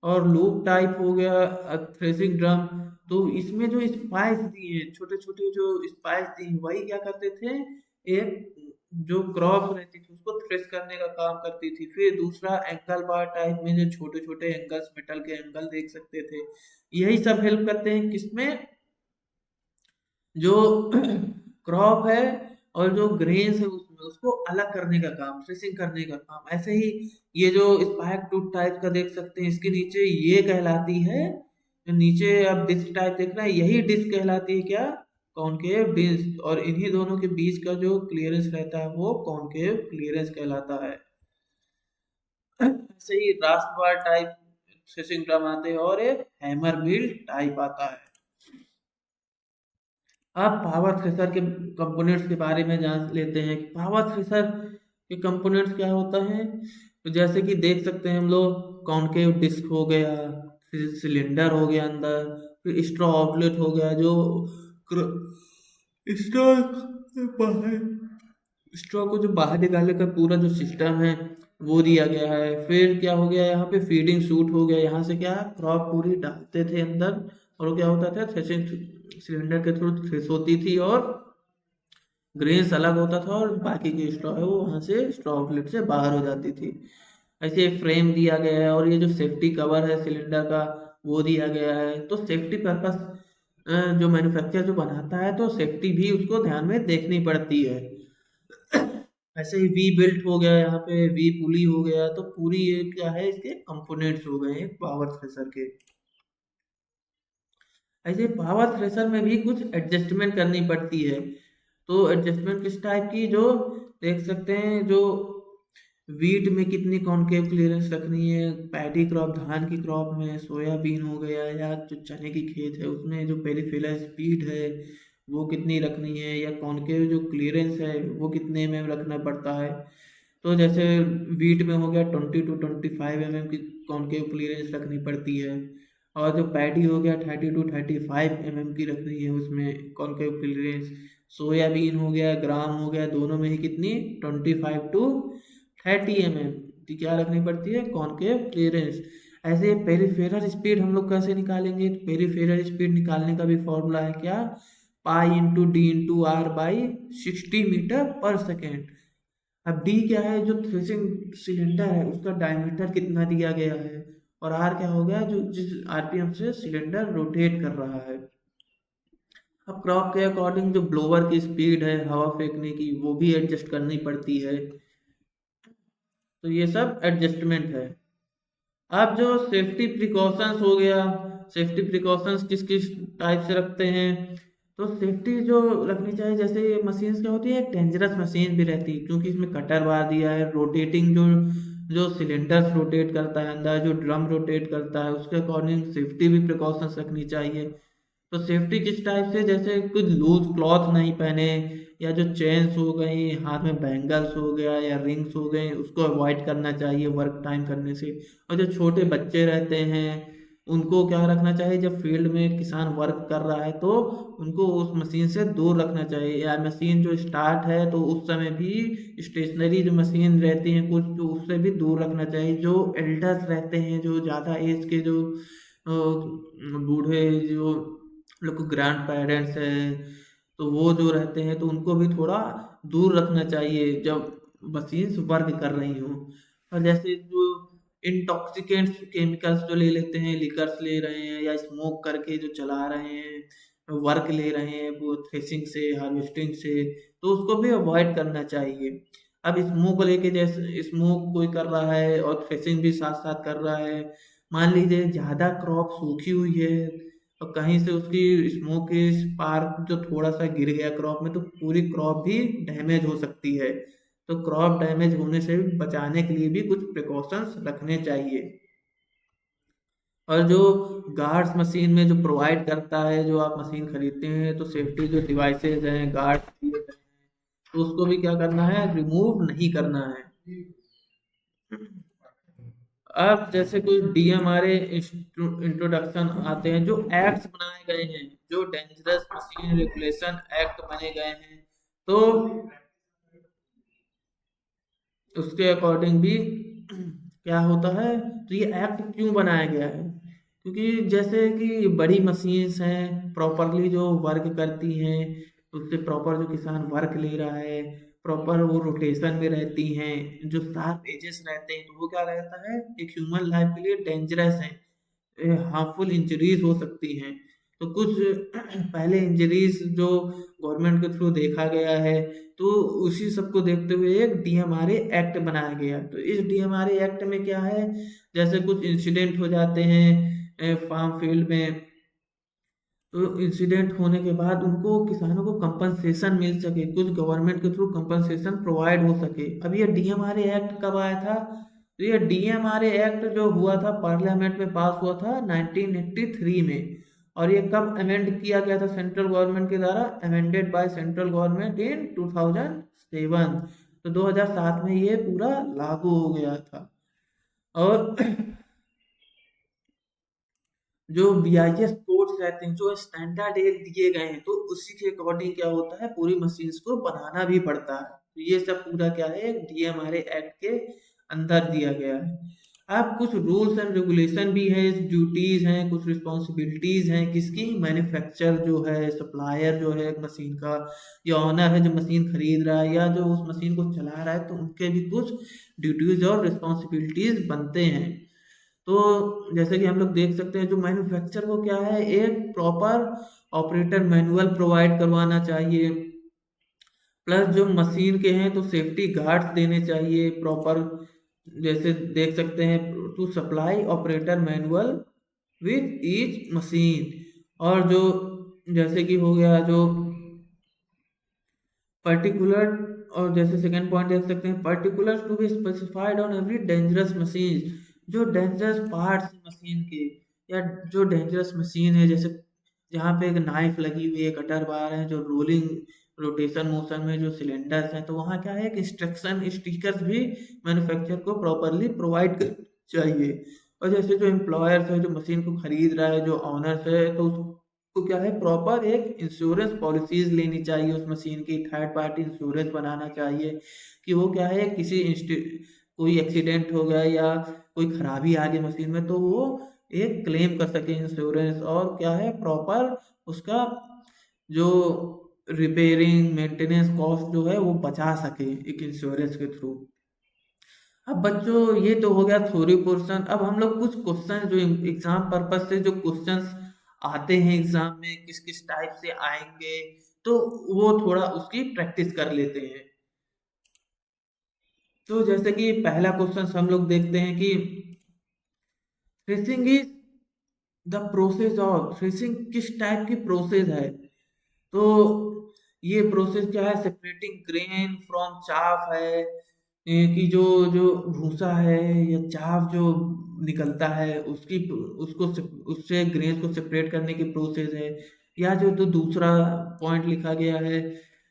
और लूप टाइप हो गया, थ्रेसिंग ड्रम, तो इसमें जो स्पाइस दिए हैं, छोटे छोटे जो स्पाइस दिए हैं, वही क्या करते थे, एक जो क्रॉप रहती थी उसको थ्रेस करने का काम करती थी। फिर दूसरा एंगल बार टाइप में जो छोटे छोटे एंगल्स, मेटल के एंगल देख सकते थे, यही सब हेल्प करते हैं किसमें, जो क्रॉप है और जो ग्रेन्स है उसमें, उसको अलग करने का काम, थ्रेसिंग करने का काम। ऐसे ही ये जो स्पाइक टूथ टाइप का देख सकते हैं, इसके नीचे ये कहलाती है, जो नीचे आप डिस्क टाइप देख रहे हैं, यही डिस्क कहलाती है क्या, कॉनकेव डिस्क। और इन्हीं दोनों के बीच का जो क्लियरेंस रहता है वो कॉनकेव क्लियरेंस कहलाता है। ऐसे ही रास्ट बार टाइप थ्रेसिंग ड्रम आते हैं, और एक हैमर मिल टाइप आता है। अब पावर थ्रेसर के कंपोनेंट्स के बारे में जान लेते हैं कि पावर थ्रेसर के कंपोनेंट्स क्या होता है। तो जैसे कि देख सकते हैं हम लोग, कॉनकेव डिस्क हो गया, फिर सिलेंडर हो गया अंदर, फिर स्ट्रॉ आउटलेट हो गया, जो स्ट्रॉ बाहर, स्ट्रॉ को जो बाहर निकालने का पूरा जो सिस्टम है वो दिया गया है। फिर क्या हो गया, यहाँ पे फीडिंग सूट हो गया, यहाँ से क्या क्रॉप पूरी डालते थे अंदर, और वो क्या होता था, थ्रेसिंग सिलेंडर के थ्रू थ्रेस होती थी, और ग्रेन्स अलग होता था, और बाकी की स्ट्रॉ है वो वहाँ से स्ट्रॉ आउटलेट से बाहर हो जाती थी। ऐसे फ्रेम दिया गया है, और ये जो सेफ्टी कवर है सिलेंडर का वो दिया गया है। तो सेफ्टी पर्पस जो मैन्युफैक्चर जो बनाता है, तो सेफ्टी भी उसको ध्यान में देखनी पड़ती है। ऐसे ही वी बेल्ट हो गया, यहाँ पे वी पुली हो गया, तो पूरी ये क्या है, इसके कंपोनेंट्स हो गए एक पावर थ्रेसर के। ऐसे पावर थ्रेसर में भी कुछ एडजस्टमेंट करनी पड़ती है। तो एडजस्टमेंट किस टाइप की, जो देख सकते हैं, जो वीट में कितनी कॉनकेव क्लियरेंस रखनी है, पैडी क्रॉप धान की क्रॉप में, सोयाबीन हो गया या जो चने की खेत है उसमें जो पेरिफेरल स्पीड है वो कितनी रखनी है, या कॉनकेव जो क्लियरेंस है वो कितने में रखना पड़ता है। तो जैसे वीट में हो गया 20 to 25 mm की कॉनकेव क्लियरेंस रखनी पड़ती है, और जो पैडी हो गया 30 to 35 mm की रखनी है उसमें कॉनकेव क्लियरेंस। सोयाबीन हो गया, ग्राम हो गया, दोनों में ही कितनी 25 to 30 mm की क्या रखनी पड़ती है, कॉनकेव क्लियरेंस। ऐसे पेरिफेरल स्पीड हम लोग कैसे निकालेंगे, पेरिफेरल स्पीड निकालने का भी फॉर्मूला है क्या, pi into D into R by 60 metre पर सेकेंड। अब डी क्या है, जो थ्रेसिंग सिलेंडर है उसका डायमीटर कितना दिया गया है, और आर क्या हो गया, जो जिस आरपीएम से सिलेंडर रोटेट कर रहा है। अब क्रॉप के अकॉर्डिंग जो ब्लोवर की स्पीड है हवा फेंकने की वो भी एडजस्ट करनी पड़ती है। तो ये सब एडजस्टमेंट है। अब जो सेफ्टी प्रिकॉशंस हो गया, सेफ्टी प्रिकॉशंस किस किस टाइप से रखते हैं। तो सेफ्टी जो रखनी चाहिए, जैसे ये मशीन्स क्या होती है, एक डेंजरस मशीन भी रहती है क्योंकि इसमें कटर बार दिया है, रोटेटिंग जो जो सिलेंडर्स रोटेट करता है अंदर, जो ड्रम रोटेट करता है, उसके अकॉर्डिंग सेफ्टी भी प्रिकॉशंस रखनी चाहिए। तो सेफ्टी किस टाइप से, जैसे कुछ लूज क्लॉथ नहीं पहने, या जो चेन्स हो गई, हाथ में बैंगल्स हो गया या रिंग्स हो गए, उसको अवॉइड करना चाहिए वर्क टाइम करने से। और जो छोटे बच्चे रहते हैं उनको क्या रखना चाहिए, जब फील्ड में किसान वर्क कर रहा है तो उनको उस मशीन से दूर रखना चाहिए, या मशीन जो स्टार्ट है तो उस समय भी स्टेशनरी जो मशीन रहती हैं कुछ, तो उससे भी दूर रखना चाहिए। जो एल्डर्स रहते हैं, जो ज़्यादा एज के, जो बूढ़े जो लोग ग्रैंड पेरेंट्स हैं, तो वो जो रहते हैं तो उनको भी थोड़ा दूर रखना चाहिए जब मशीन्स वर्क कर रही हो। और जैसे जो इंटॉक्सिकेंट्स केमिकल्स जो ले लेते हैं, लिकर्स ले रहे हैं या स्मोक करके जो चला रहे हैं, वर्क ले रहे हैं वो थ्रेसिंग से, हार्वेस्टिंग से, तो उसको भी अवॉइड करना चाहिए। अब स्मोक को लेके, जैसे स्मोक कोई कर रहा है और थ्रेसिंग भी साथ साथ कर रहा है, मान लीजिए ज़्यादा क्रॉप सूखी हुई है और कहीं से उसकी स्मोक की स्पार्क जो थोड़ा सा गिर गया क्रॉप में, तो पूरी क्रॉप भी डैमेज हो सकती है। तो क्रॉप डैमेज होने से भी बचाने के लिए भी कुछ प्रिकॉशंस रखने चाहिए। और जो गार्ड्स मशीन में जो प्रोवाइड करता है, जो आप मशीन खरीदते हैं तो सेफ्टी जो डिवाइसेज हैं, गार्ड दिए गए हैं, तो उसको भी क्या करना है, रिमूव नहीं करना है। अब जैसे कोई डीएमआरए इंट्रोडक्शन आते हैं, जो एक्ट्स बनाए गए हैं, जो डेंजरस मशीन रेगुलेशन एक्ट बने गए हैं, तो उसके अकॉर्डिंग भी क्या होता है, तो ये एक्ट क्यों बनाया गया है, क्योंकि जैसे कि बड़ी मशीन्स हैं प्रॉपरली जो वर्क करती हैं, उससे प्रॉपर जो किसान वर्क ले रहा है, प्रॉपर वो रोटेशन में रहती हैं, जो शार्प एजेस रहते हैं, तो वो क्या रहता है, एक ह्यूमन लाइफ के लिए डेंजरस है, हार्मफुल इंजरीज हो सकती हैं। तो कुछ पहले इंजरीज जो गवर्नमेंट के थ्रू देखा गया है, तो उसी सबको देखते हुए एक डीएमआरए एक्ट बनाया गया। तो इस डीएमआरए एक्ट में क्या है, जैसे कुछ इंसिडेंट हो जाते हैं फार्म फील्ड में, तो इंसिडेंट होने के बाद उनको, किसानों को कंपनसेशन मिल सके, कुछ गवर्नमेंट के थ्रू कंपनसेशन प्रोवाइड हो सके। अब ये डीएमआरए एक्ट कब आया था, तो ये डीएमआरए एक्ट जो हुआ था पार्लियामेंट में पास हुआ था 1983 में। और ये कब अमेंड किया गया था सेंट्रल गवर्नमेंट के द्वारा, amended by central government in 2007। तो 2007 में ये पूरा लागू हो गया था। और जो बीआईएस कोड्स रहते हैं, जो स्टैंडर्ड एक दिए गए हैं, तो उसी के अकॉर्डिंग क्या होता है, पूरी मशीन्स को बनाना भी पड़ता है। तो ये सब पूरा क्या है, डीएमआरए एक्ट के अंदर दिया गया है। अब कुछ रूल्स एंड रेगुलेशन भी है, ड्यूटीज हैं, कुछ रिस्पॉन्सिबिलिटीज हैं, किसकी, मैन्युफैक्चर जो है, सप्लायर जो है मशीन का, या ऑनर है जो मशीन खरीद रहा है, या जो उस मशीन को चला रहा है, तो उनके भी कुछ ड्यूटीज और रिस्पॉन्सिबिलिटीज बनते हैं। तो जैसे कि हम लोग देख सकते हैं, जो मैन्युफैक्चर को क्या है, एक प्रॉपर ऑपरेटर मैनुअल प्रोवाइड करवाना चाहिए, प्लस जो मशीन के हैं तो सेफ्टी गार्ड्स देने चाहिए प्रॉपर। जैसे देख सकते हैं, to supply operator manual with each machine. और जो जैसे कि हो गया जो पर्टिकुलर, और जैसे सेकंड पॉइंट देख सकते हैं, particular to be specified on every dangerous machine. जो डेंजरस पार्ट्स मशीन के, या जो डेंजरस मशीन है, जैसे जहाँ पे एक नाइफ लगी हुई है, कटर बार है, जो रोलिंग रोटेशन मोशन में जो सिलेंडर्स हैं, तो वहाँ क्या है कि इंस्ट्रक्शन स्टिकर्स भी मैन्युफैक्चर को प्रॉपरली प्रोवाइड कर चाहिए। और जैसे जो एम्प्लॉयर्स है, जो मशीन को खरीद रहा है, जो ऑनर्स है, तो उसको क्या है, प्रॉपर एक इंश्योरेंस पॉलिसीज लेनी चाहिए उस मशीन की, थर्ड पार्टी इंश्योरेंस बनाना चाहिए कि वो क्या है, किसी कोई एक्सीडेंट हो गया या कोई खराबी आ गई मशीन में, तो वो एक क्लेम कर सके इंश्योरेंस, और क्या है, प्रॉपर उसका जो रिपेयरिंग मेंटेनेंस कॉस्ट जो है वो बचा सके एक इंश्योरेंस के थ्रू। अब बच्चों ये तो हो गया थ्योरी पोर्शन। अब हम लोग कुछ क्वेश्चन जो एग्जाम पर्पस से जो क्वेश्चंस आते हैं एग्जाम में, किस किस टाइप से आएंगे, तो वो थोड़ा उसकी प्रैक्टिस कर लेते हैं। तो जैसे कि पहला क्वेश्चन हम लोग देखते हैं कि threshing is the process of threshing किस टाइप की प्रोसेस है। तो ये प्रोसेस क्या है, सेपरेटिंग ग्रेन फ्रॉम चाफ है, कि जो जो भूसा है या चाफ जो निकलता है उसकी उसको उससे ग्रेन को सेपरेट करने की प्रोसेस है। या जो तो दूसरा पॉइंट लिखा गया है,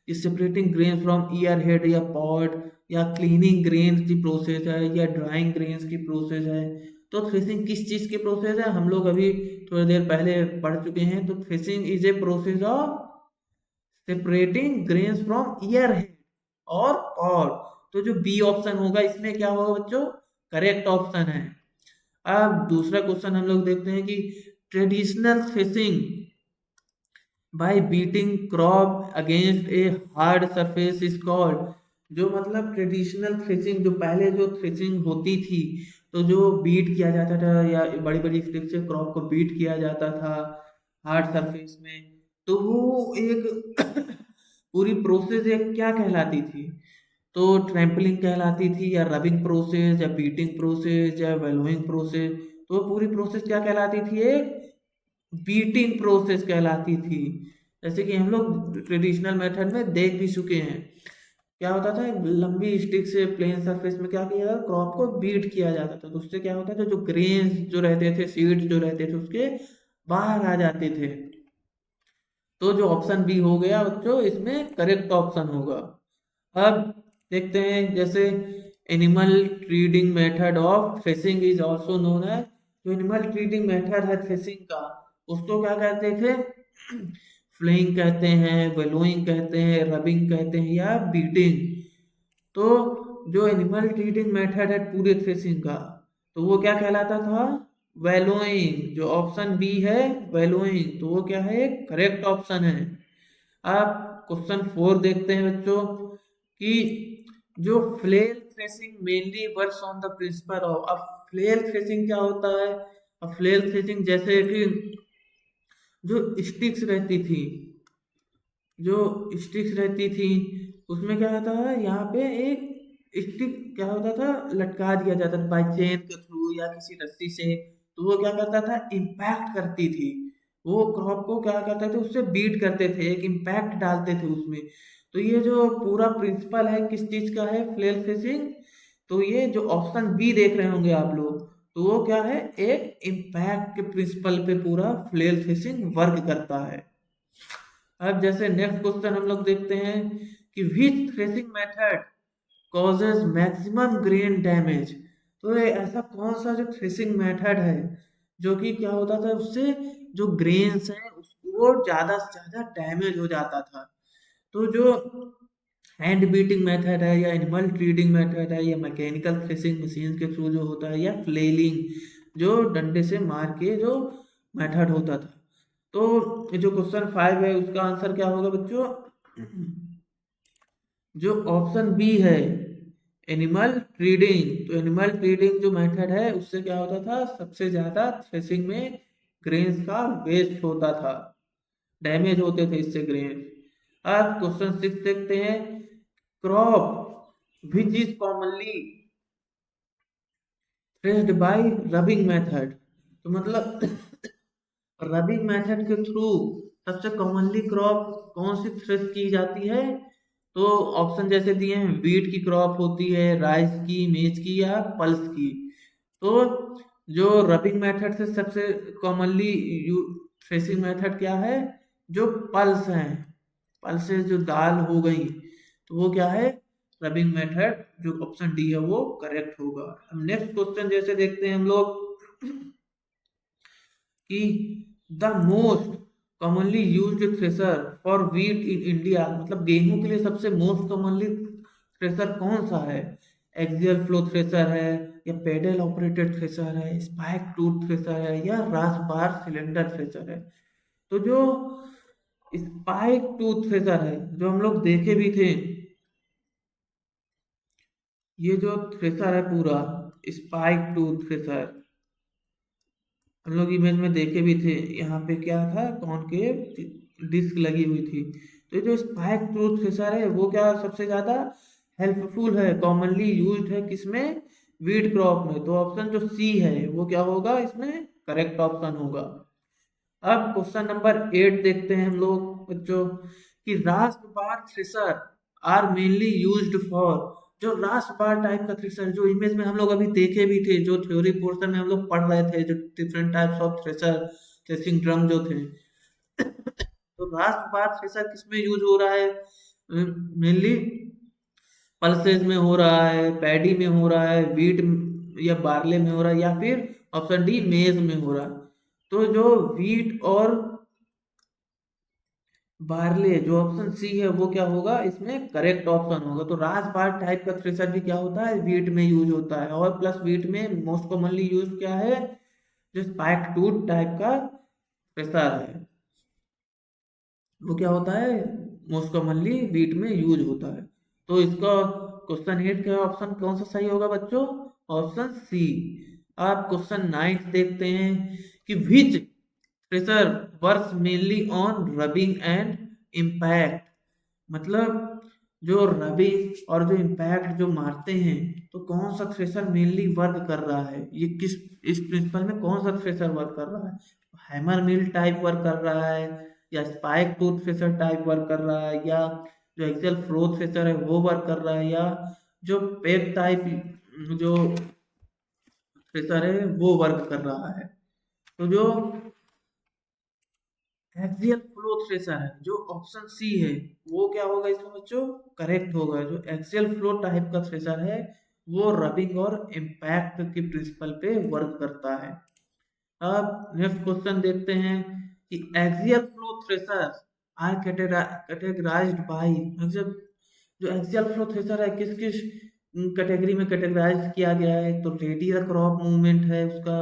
separating grain from year head या पॉड, या क्लीनिंग ग्रेन्स की प्रोसेस है, या ड्राइंग ग्रेन्स की प्रोसेस है। तो थ्रेसिंग किस चीज़ की प्रोसेस है, हम लोग अभी थोड़ी देर पहले पढ़ चुके हैं। तो threshing is a process of separating grains from year head और पॉड। तो जो बी ऑप्शन होगा इसमें क्या होगा बच्चों, करेक्ट ऑप्शन है। अब दूसरा क्वेश्चन हम लोग देखते हैं कि traditional threshing bye beating crop against a hard surface is called. जो मतलब ट्रेडिशनल थ्रेसिंग, जो पहले जो थ्रेसिंग होती थी, तो जो बीट किया जाता था या बड़ी बड़ी स्टिक से क्रॉप को बीट किया जाता था हार्ड सरफेस में, तो वो एक पूरी प्रोसेस एक क्या कहलाती थी, तो ट्रैम्पलिंग कहलाती थी, या रबिंग प्रोसेस, या बीटिंग प्रोसेस, या वेलोइंग प्रोसेस। तो पूरी प्रोसेस क्या कहलाती थी, एक बीटिंग प्रोसेस कहलाती थी। जैसे कि हम लोग ट्रेडिशनल मेथड में देख भी चुके हैं, क्या होता था, लंबी स्टिक से प्लेन सरफेस में क्या किया जाता, क्रॉप को बीट किया जाता था। तो उससे क्या होता था, जो ग्रेन्स जो रहते थे, सीड्स जो रहते थे, उसके बाहर आ जाते थे। तो जो ऑप्शन बी हो गया बच्चों इसमें करेक्ट ऑप्शन होगा। अब देखते हैं, जैसे animal treading method of threshing is also known as. जो एनिमल ट्रीडिंग मेथड है थ्रेसिंग का, उसको क्या कहते थे, फ्लेइंग कहते हैं, वेलोइंग कहते हैं, रबिंग कहते हैं, या बीटिंग। तो जो एनिमल ट्रीडिंग मेथड है पूरे थ्रेसिंग का, तो वो क्या कहलाता था, वेलोइंग। जो ऑप्शन बी है वेलोइंग, तो वो क्या है, करेक्ट ऑप्शन है। आप क्वेश्चन 4 देखते हैं बच्चों कि जो flail threshing mainly works on the principle of. अब फ्लेल थ्रेसिंग क्या होता है, अब फ्लेल थ्रेसिंग जैसे कि जो स्टिक्स रहती थी, जो स्टिक्स रहती थी उसमें क्या होता है, यहाँ पे एक स्टिक क्या होता था, लटका दिया जाता था बाई चेन के थ्रू या किसी रस्सी से। तो वो क्या करता था, इम्पैक्ट करती थी, वो क्रॉप को क्या करते थे, उससे बीट करते थे, एक इम्पैक्ट डालते थे उसमें। तो ये जो पूरा प्रिंसिपल है किस चीज का है, फ्लेल फिशिंग। तो ये जो ऑप्शन बी देख रहे होंगे आप लोग, तो वो क्या है, एक इम्पैक्ट के प्रिंसिपल पे पूरा फ्लेल फिशिंग वर्क करता है। अब जैसे नेक्स्ट क्वेश्चन हम लोग देखते हैं कि which threshing method causes maximum grain damage. तो ये ऐसा कौन सा जो थ्रेसिंग मेथड है जो कि क्या होता था, उससे जो ग्रेन्स हैं उसको ज्यादा से ज्यादा डैमेज हो जाता था। तो जो हैंड बीटिंग मेथड है, या एनिमल ट्रीडिंग मेथड है, या मैकेनिकल थ्रेसिंग मशीन के थ्रू जो होता है, या फ्लेलिंग जो डंडे से मार के जो मेथड होता था। तो ये जो क्वेश्चन 5 है उसका आंसर क्या होगा बच्चों, जो ऑप्शन बी है एनिमल ट्रीडिंग। तो एनिमल ट्रीडिंग जो मेथड है उससे क्या होता था, सबसे ज्यादा थ्रेसिंग में ग्रेन्स का वेस्ट होता था, डैमेज होते थे इससे ग्रेन्स। अब क्वेश्चन 6 देखते हैं, crop which is commonly threshed by rubbing method. तो मतलब रबिंग मेथड के थ्रू सबसे कॉमनली क्रॉप कौन सी थ्रेश की जाती है। तो ऑप्शन जैसे दिए हैं, वीट की क्रॉप होती है, राइस की, मेज की, या पल्स की। तो जो रबिंग मेथड से सबसे कॉमनली थ्रेसिंग मेथड क्या है, जो पल्स है, पल्स से जो दाल हो गई, तो वो क्या है, रबिंग मेथड। जो ऑप्शन डी है वो करेक्ट होगा। हम नेक्स्ट क्वेश्चन जैसे देखते हैं हम लोग कि the most commonly used thresher for wheat in India, मतलब गेहूं के लिए सबसे मोस्ट कॉमनली थ्रेशर कौन सा है, एक्सियल फ्लो थ्रेशर है, या पेडल ऑपरेटेड थ्रेशर है, स्पाइक टूथ थ्रेशर है, या रास बार सिलेंडर थ्रेशर है। तो जो स्पाइक टूथ थ्रेशर है, जो हम लोग देखे भी थे, ये जो थ्रेशर है पूरा स्पाइक टूथ थ्रेशर, हम लोग इमेज में देखे भी थे, यहाँ पे क्या था, कॉनकेव डिस्क लगी हुई थी। तो ये जो स्पाइक टूथ थ्रेशर है वो क्या सबसे ज्यादा हेल्पफुल है, कॉमनली यूज्ड है किसमें, वीट क्रॉप में। तो ऑप्शन जो सी है वो क्या होगा इसमें, करेक्ट ऑप्शन होगा। अब क्वेश्चन नंबर 8 देखते हैं हम लोग बच्चों कि rasp bar thresher are mainly used for. जो रास्प बार टाइप का थ्रेशर जो इमेज में हम लोग अभी देखे भी थे, जो थ्योरी पोर्शन में हम लोग पढ़ रहे थे, जो different types of thresher threshing drum जो थे, तो रास्प बार थ्रेशर किसमें यूज हो रहा है? मेनली पल्सेज में हो रहा है, पैडी में हो रहा है, वीट या बार्ले में हो रहा है, या फिर ऑप्शन डी मेज में हो रहा है। तो जो वीट और बार्ले, जो ऑप्शन सी है वो क्या होगा इसमें करेक्ट ऑप्शन होगा। तो रास बार टाइप का थ्रेशर भी क्या होता है, वीट में यूज होता है। और प्लस वीट में मोस्ट कॉमनली यूज क्या है, जो स्पाइक टूथ टाइप का थ्रेशर है, वो क्या होता है, मोस्ट कॉमनली वीट में यूज होता है। तो इसका क्वेश्चन 8 का ऑप्शन कौन सा सही होगा बच्चों? Option C. आप क्वेश्चन 9 देखते हैं कि which thresher works mainly on rubbing and impact. मतलब जो रबिंग और जो इम्पैक्ट जो मारते हैं, तो कौन सा थ्रेशर मेनली वर्क कर रहा है, ये किस इस प्रिंसिपल में कौन सा थ्रेशर वर्क कर रहा है? हैमर मिल टाइप वर्क कर रहा है, या spike tooth thresher type work कर रहा है, या जो एक्सेल फ्लो थ्रेशर है वो वर्क कर रहा है, या जो पेग टाइप जो थ्रेशर है वो वर्क कर रहा है? तो जो एक्सियल फ्लो थ्रेशर है, जो ऑप्शन सी है, वो क्या होगा इसमें बच्चों? करेक्ट होगा। जो एक्सियल फ्लो टाइप का थ्रेशर है वो रबिंग और इम्पैक्ट के प्रिंसिपल पे वर्क करता है। अब नेक्स्ट क्वेश्चन देखते हैं कि axial flow thresher are categorised by, मतलब जो एक्सियल फ्लो थ्रेशर है किस किस कैटेगरी में कैटेगराइज किया गया है? तो रेडियल क्रॉप मूवमेंट है उसका,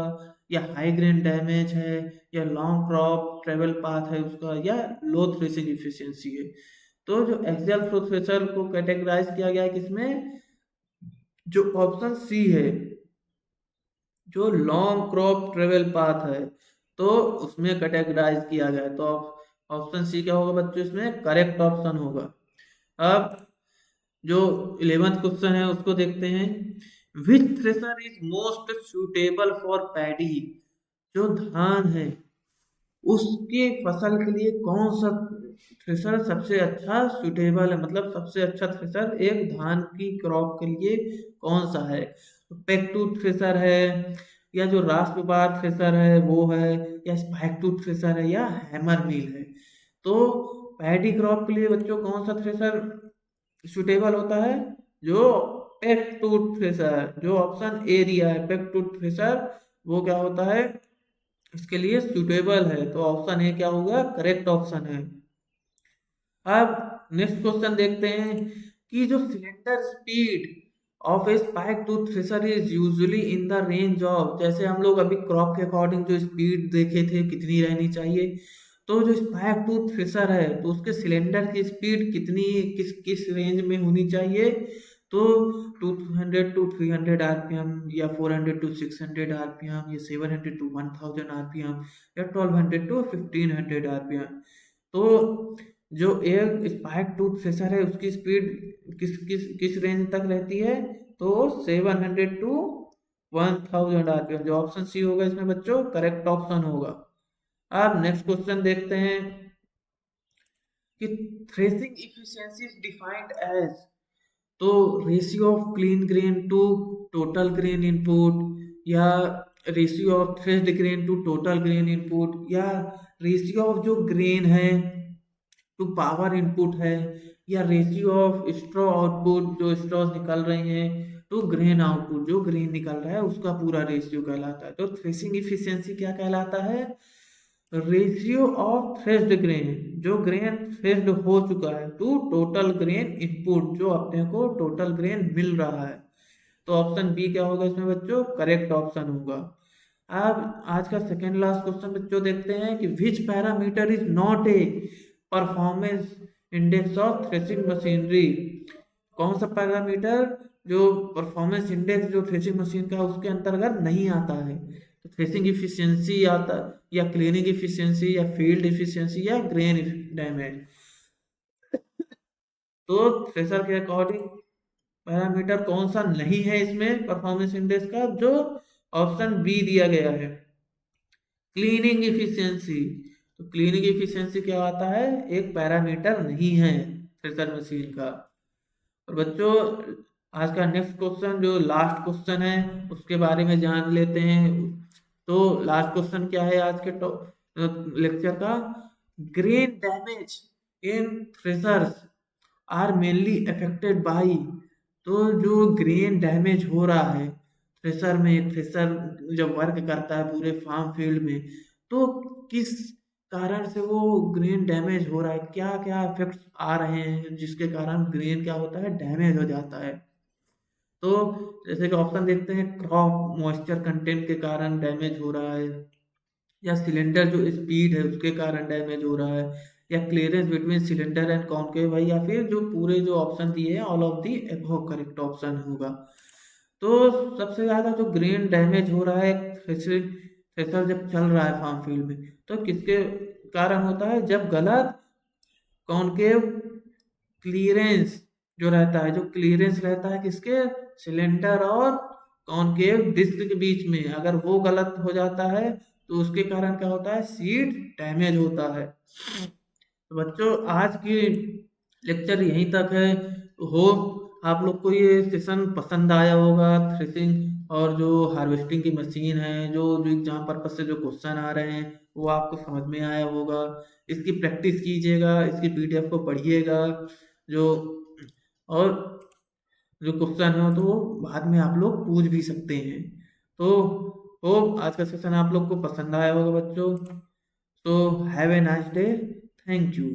या हाई ग्रेन डैमेज है, या लॉन्ग क्रॉप ट्रेवल पाथ है उसका, या लो थ्रेसिंग इफिशियंसी है। तो जो एक्सियल फ्लो थ्रेशर को कैटेगराइज किया गया है किसमें? जो ऑप्शन सी है, जो लॉन्ग क्रॉप ट्रेवल पाथ है, तो उसमें कैटेगराइज किया गया है। तो ऑप्शन सी क्या होगा बच्चों इसमें? करेक्ट ऑप्शन होगा। अब जो 11th क्वेश्चन है उसको देखते हैं। Which thresher is most suitable for paddy. जो धान है उसके फसल के लिए कौन सा थ्रेशर सबसे अच्छा सुटेबल है, मतलब सबसे अच्छा थ्रेशर एक धान की क्रॉप के लिए कौन सा है? पेक्टू थ्रेशर है, या जो रास्पबार थ्रेशर है वो है, या स्पाइकटू थ्रेशर है, या हैमर मिल है? तो पैडी क्रॉप के लिए बच्चों कौन सा थ्रेशर सुटेबल होता है? जो पेक्टू थ्रेशर, जो ऑप्शन ए दिया है पेक्टू थ्रेशर, वो क्या होता है इसके लिए सुटेबल है। तो ऑप्शन ए क्या होगा? करेक्ट ऑप्शन है। अब नेक्स्ट क्वेश्चन देखते हैं कि जो cylinder speed of A spike tooth thresher is usually in the range of, जैसे हम लोग अभी क्रॉप के अकॉर्डिंग जो स्पीड देखे थे कितनी रहनी चाहिए, तो जो स्पाइक टूथ थ्रेशर है तो उसके सिलेंडर की स्पीड कितनी किस किस रेंज में होनी चाहिए? तो 200 टू 300 आरपीएम, या 400 टू 600 आरपीएम, या 700 टू 1000 आरपीएम, या 1200 टू 1500 आरपीएम। तो जो एक स्पाइक टूथ थ्रेशर है उसकी स्पीड किस किस किस रेंज तक रहती है? तो 700 टू 1000 आरपीएम। जो ऑप्शन सी होगा इसमें बच्चों करेक्ट ऑप्शन होगा। अब नेक्स्ट क्वेश्चन देखते हैं कि threshing efficiency is defined as, तो ratio of clean grain to total grain input, या ratio of threshed grain to total grain input, या रेशियो ऑफ जो ग्रेन है टू पावर इनपुट है, या रेशियो ऑफ स्ट्रॉ आउटपुट जो straws निकल रहे हैं टू ग्रेन आउटपुट जो ग्रेन निकल रहा है उसका पूरा रेशियो कहलाता है। तो थ्रेसिंग इफिशियंसी क्या कहलाता है? रेशियो ऑफ थ्रेस्ड ग्रेन, जो ग्रेन थ्रेस्ड हो चुका है, टू टोटल ग्रेन इनपुट जो अपने को टोटल ग्रेन मिल रहा है। तो ऑप्शन बी क्या होगा इसमें बच्चों? करेक्ट ऑप्शन होगा। अब आज का सेकेंड लास्ट क्वेश्चन बच्चों देखते हैं कि which parameter is not a performance index of threshing machinery. कौन सा पैरामीटर जो परफॉर्मेंस इंडेक्स जो थ्रेसिंग मशीन का उसके अंतर्गत नहीं आता है? तो थ्रेसिंग इफिशियंसी आता, या क्लीनिंग इफिशियंसी, या फील्ड इफिशियंसी, या ग्रेन डैमेज। तो थ्रेशर के अकॉर्डिंग पैरामीटर कौन सा नहीं है इसमें परफॉर्मेंस इंडेक्स का? जो ऑप्शन बी दिया गया है, क्लीनिंग इफिशियंसी। तो क्लीनिंग इफिशियंसी क्या आता है, एक पैरामीटर नहीं है थ्रेशर मशीन का। और बच्चों, आज का नेक्स्ट क्वेश्चन जो लास्ट क्वेश्चन है उसके बारे में जान लेते हैं। तो लास्ट क्वेश्चन क्या है आज के लेक्चर का, grain damage in threshers are mainly affected by. तो जो ग्रेन डैमेज हो रहा है थ्रेशर में, थ्रेशर जब वर्क करता है पूरे फार्म फील्ड में, तो किस कारण से वो ग्रेन डैमेज हो रहा है, क्या क्या इफेक्ट्स आ रहे हैं जिसके कारण ग्रेन क्या होता है, डैमेज हो जाता है। तो जैसे कि ऑप्शन देखते हैं, क्रॉप मॉइस्चर कंटेंट के कारण डैमेज हो रहा है, या सिलेंडर जो स्पीड है उसके कारण डैमेज हो रहा है, या clearance between cylinder and concave है, या फिर जो पूरे जो ऑप्शन दिए हैं all of the above correct option होगा। तो सबसे ज़्यादा जो ग्रेन डैमेज हो रहा है थ्रेशर जब चल रहा है फार्म फील्ड में, तो किसके कारण होता है, जब गलत कॉन्केव क्लियरेंस जो रहता है, जो क्लियरेंस रहता है किसके, सिलेंडर और कॉन्केव डिस्क के बीच में, अगर वो गलत हो जाता है तो उसके कारण क्या होता है, सीड डैमेज होता है। तो बच्चों, आज की लेक्चर यहीं तक है। होप आप लोग को ये सेशन पसंद आया होगा। थ्रेसिंग और जो हार्वेस्टिंग की मशीन है, जो जो एग्जाम पर्पज से जो क्वेश्चन आ रहे हैं वो आपको समझ में आया होगा। इसकी प्रैक्टिस कीजिएगा, इसकी पीडीएफ को पढ़िएगा। जो और जो क्वेश्चन है तो वो बाद में आप लोग पूछ भी सकते हैं। तो होप आज का सेशन आप लोग को पसंद आया होगा बच्चों। तो have a nice day. Thank you.